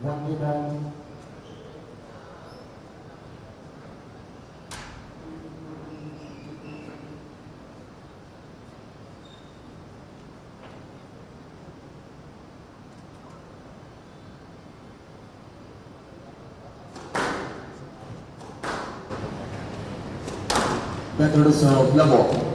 One rebound. Better to serve level.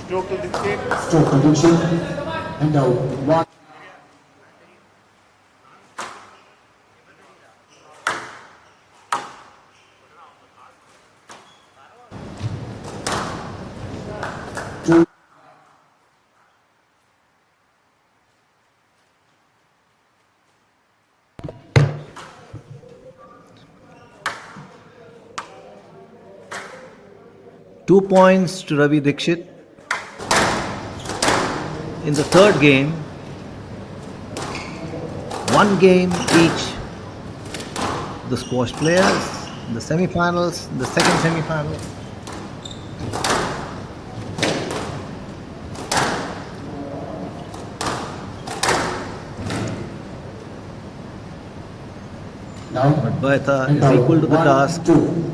Stroke to Dikshit. Stroke to Dikshit. And out. 1. Two. Two points to Ravi Dikshit. In the third game, 1 game each. The squash players, the semi-finals, the second semi-final. Now, but Beta is equal to the task. 2.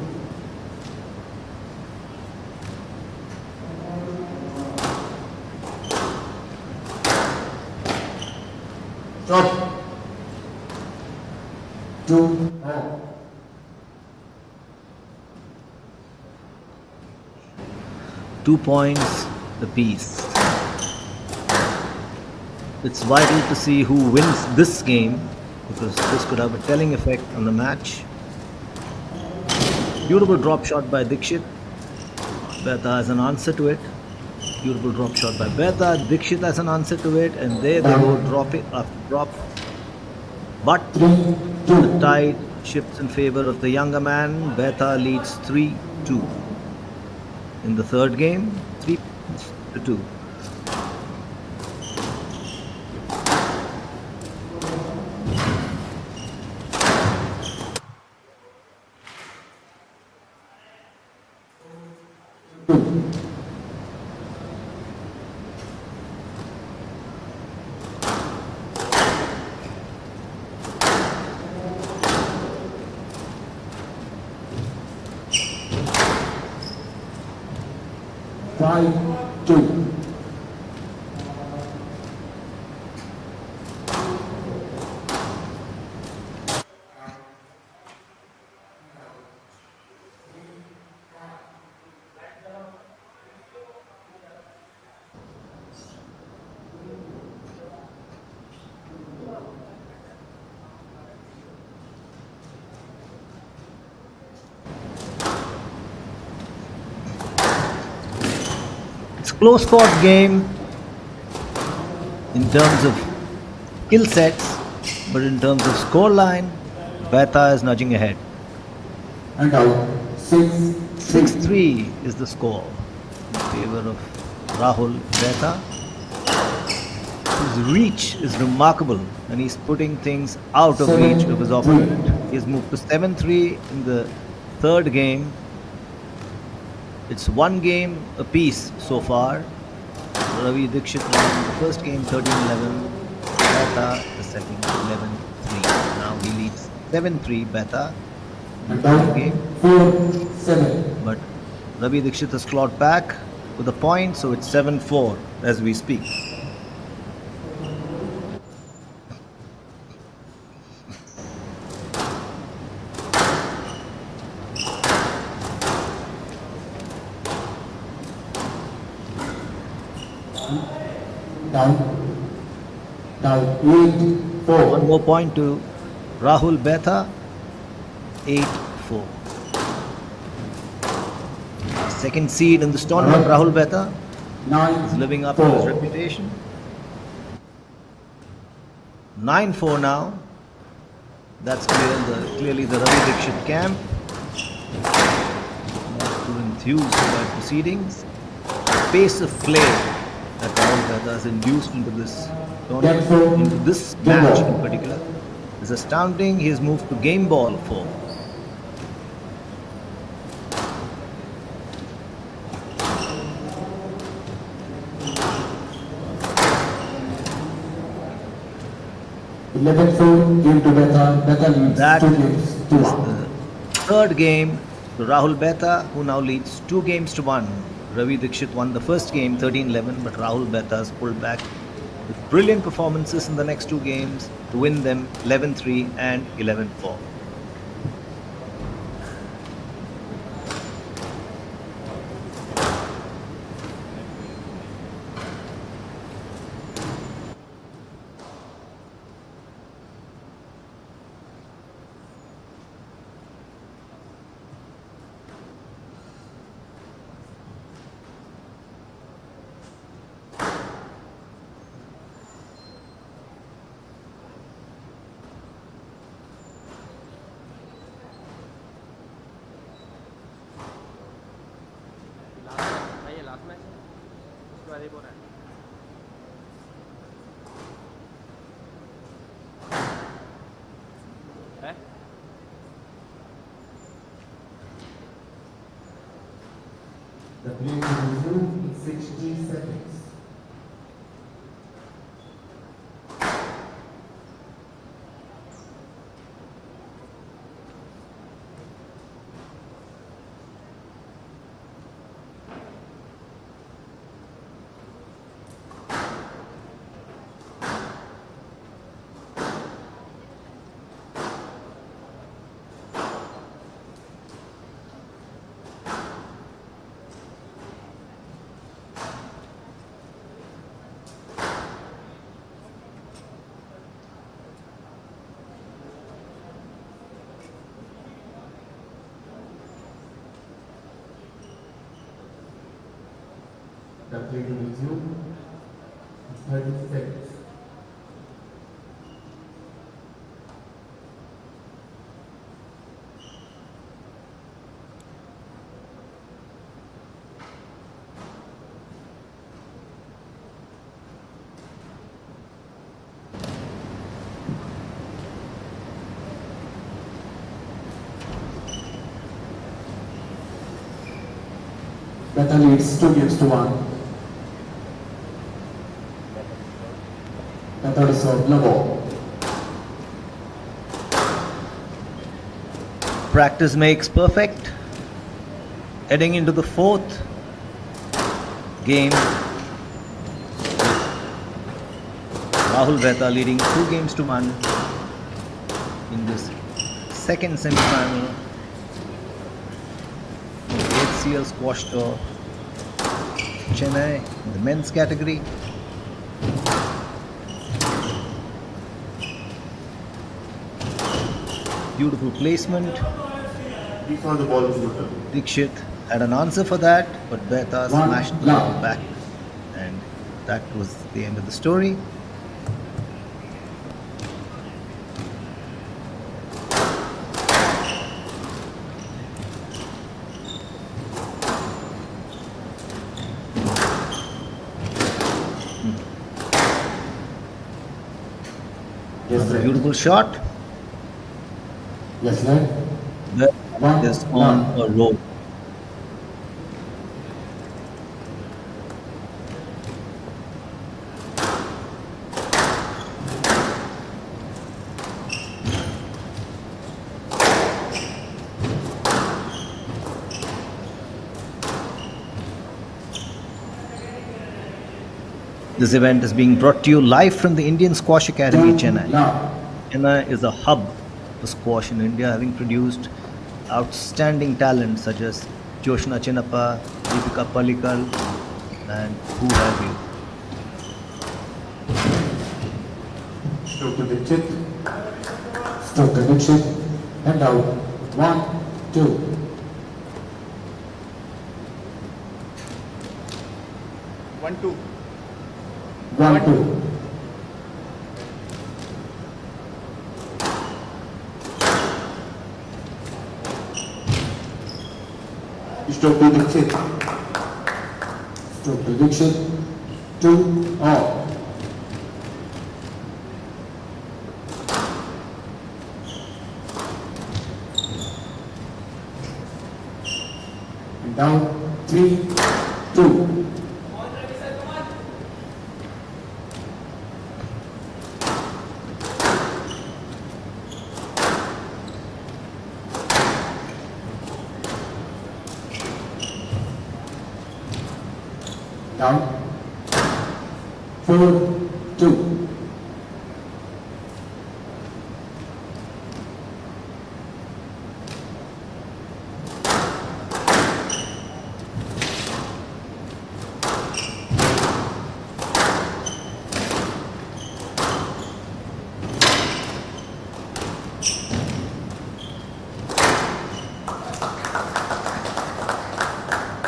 Stop. 2. Oh. Two points apiece. It's vital to see who wins this game because this could have a telling effect on the match. Beautiful drop shot by Dikshit. Beta has an answer to it. Beautiful drop shot by Beta. Dikshit has an answer to it, and there they go, drop it after drop. But the tide shifts in favor of the younger man. Beta leads 3-2. In the third game, 3-2. Five, two. It's a close fought game in terms of skill sets, but in terms of scoreline, Beta is nudging ahead. And out. 6-3 is the score in favor of Rahul Beta. His reach is remarkable, and he's putting things out of reach of his opponent. He's moved to 7-3 in the third game. It's one game apiece so far. Ravi Dikshit won the first game 13-11. Beta the second 11-3. Now he leads 7-3 Beta in the third game. 4-7. But Ravi Dikshit has clawed back with a point, so it's 7-4 as we speak. Down. 8-4. One more point to Rahul Beta. 8-4. Second seed in this tournament, Rahul Beta is living up to his reputation. 9-4 now. That's clearly the Ravi Dikshit camp. Not too enthused by proceedings. The pace of play that Rahul Beta has induced into this tournament, into this match in particular, is astounding. He has moved to game ball 4. Game to Beta. Beta leads That 2 games to is 1. the third game to Rahul Beta, who now leads 2 games to 1. Ravi Dikshit won the first game 13-11, but Rahul Beta has pulled back with brilliant performances in the next 2 games to win them 11-3 and 11-4. भाई ये last match है उसके बाद एक और है है The play will resume in 60 seconds. The play to resume. 30 seconds. Beta leads 2-1. Beta to serve level. Practice makes perfect. Heading into the fourth game, Rahul Beta leading 2-1 in this second semi-final. HCL squash tour Chennai in the men's category. Beautiful placement. Before the ball is total. Dikshit had an answer for that, but Beta smashed the ball back, and that was the end of the story. Yes, right. Beautiful shot. Yes, right. Beta is on a roll. This event is being brought to you live from the Indian Squash Academy, Chennai. Chennai is a hub for squash in India, having produced outstanding talent such as Joshna Chinnappa, Deepika Pallikal, and who have you. Stroke to Dikshit. Stroke to Dikshit. And out. 1, 2. One, two. 1, 2. Stroke to Dikshit. Stroke to Dikshit. 2 all. And down 3, 2. Down 4, 2.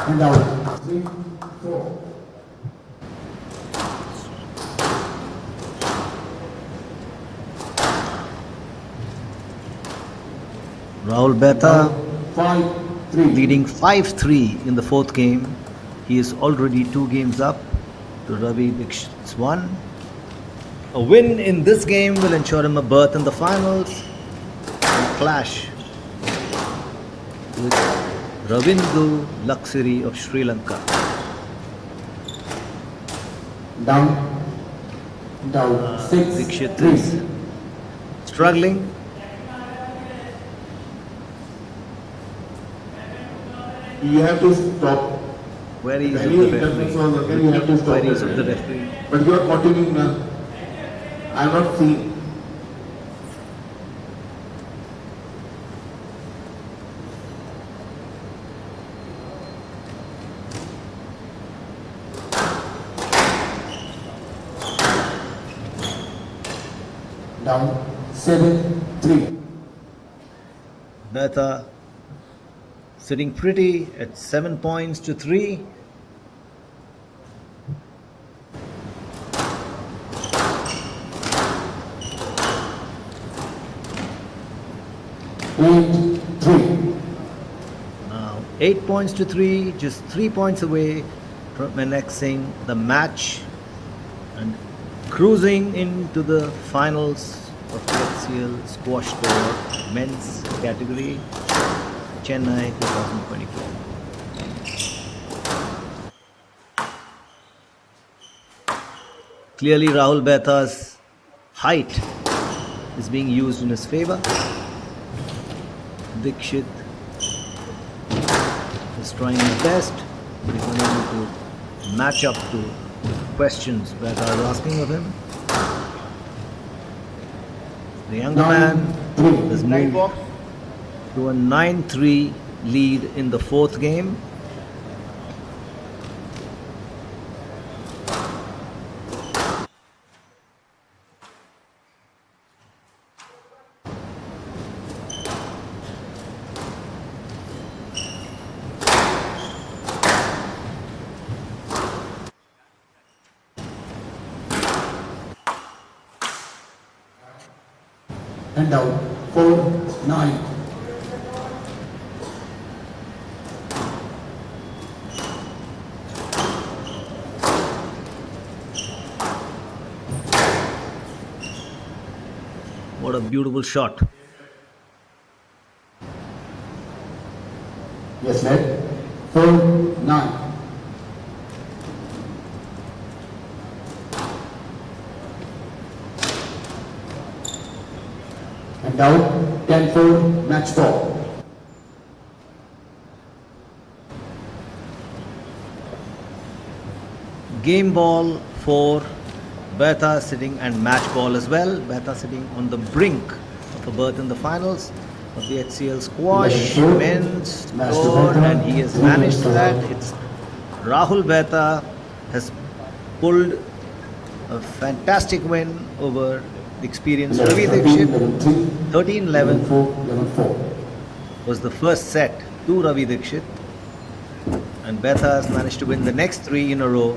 And out 3, 4. Rahul Beta 5-3. leading 5-3 in the fourth game. He is already 2 games up to Ravi Dikshit's 1. A win in this game will ensure him a berth in the finals and clash with Ravindu Luxuri of Sri Lanka. Down 6, Dikshit 3. is struggling. You have to stop. Queries of Any the interference was referee. okay, you have to stop. Queries of it. the referee. But you are continuing now. I am not seeing. Down 7-3. Beta sitting pretty at 7 points to 3. 8-3. Now 8 points to 3, just 3 points away from annexing the match and cruising into the finals of the HCL Squash Tour men's category, Chennai 2024. Clearly, Rahul Behta's height is being used in his favor. Dikshit is trying his best, but he's unable to match up to questions Behta is asking of him. The younger man has moved to a 9-3 lead in the fourth game. And out 4-9. What a beautiful shot. Yes, net. 4-9. And out 10-4 match ball. Game ball for Behta sitting and match ball as well. Behta sitting on the brink of a berth in the finals of the HCL Squash men's tour, and he has managed that. It's Rahul Behta has pulled a fantastic win over the experienced Ravi Dikshit. 13-11 was the first set to Ravi Dikshit, and Behta has managed to win the next 3 in a row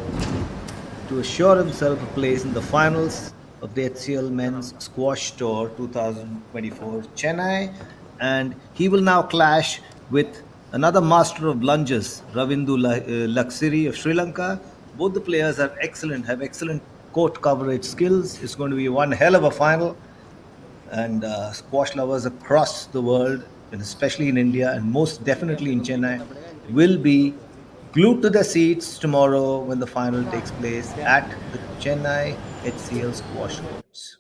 to assure himself a place in the finals of the HCL Men's Squash Tour 2024 Chennai, and he will now clash with another master of lunges, Luxuri of Sri Lanka. Both the players are excellent, have excellent court coverage skills. It's going to be one hell of a final, and squash lovers across the world, and especially in India and most definitely in Chennai, will be glued to their seats tomorrow when the final takes place at the Chennai HCL squash courts.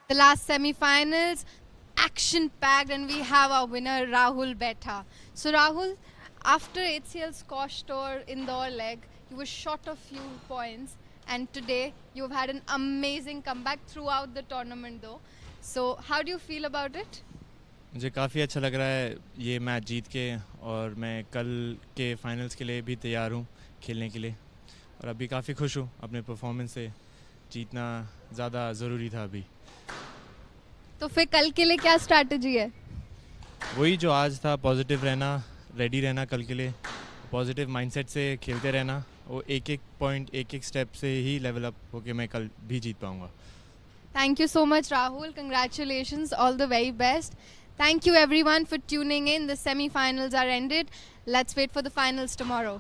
The last semi-finals, action-packed, and we have our winner Rahul Betha. So Rahul, after HCL's Kosh Tour indoor leg, you were short of few points, and today you've had an amazing comeback throughout the tournament though. So how do you feel about it? मुझे काफ़ी अच्छा लग रहा है ये match जीत के, और मैं कल के फाइनल्स के लिए भी तैयार हूँ खेलने के लिए, और अभी काफ़ी खुश हूँ अपने परफॉर्मेंस से। जीतना ज़्यादा ज़रूरी था अभी। तो फिर कल के लिए क्या स्ट्रैटेजी है? वही जो आज था, पॉजिटिव रहना, रेडी रहना कल के लिए, पॉजिटिव माइंडसेट से खेलते रहना, वो एक एक पॉइंट एक एक स्टेप से ही लेवल अप होके मैं कल भी जीत पाऊँगा। Thank you so much, Rahul. Congratulations. All the very best. Thank you everyone for tuning in. The semi-finals are ended. Let's wait for the finals tomorrow.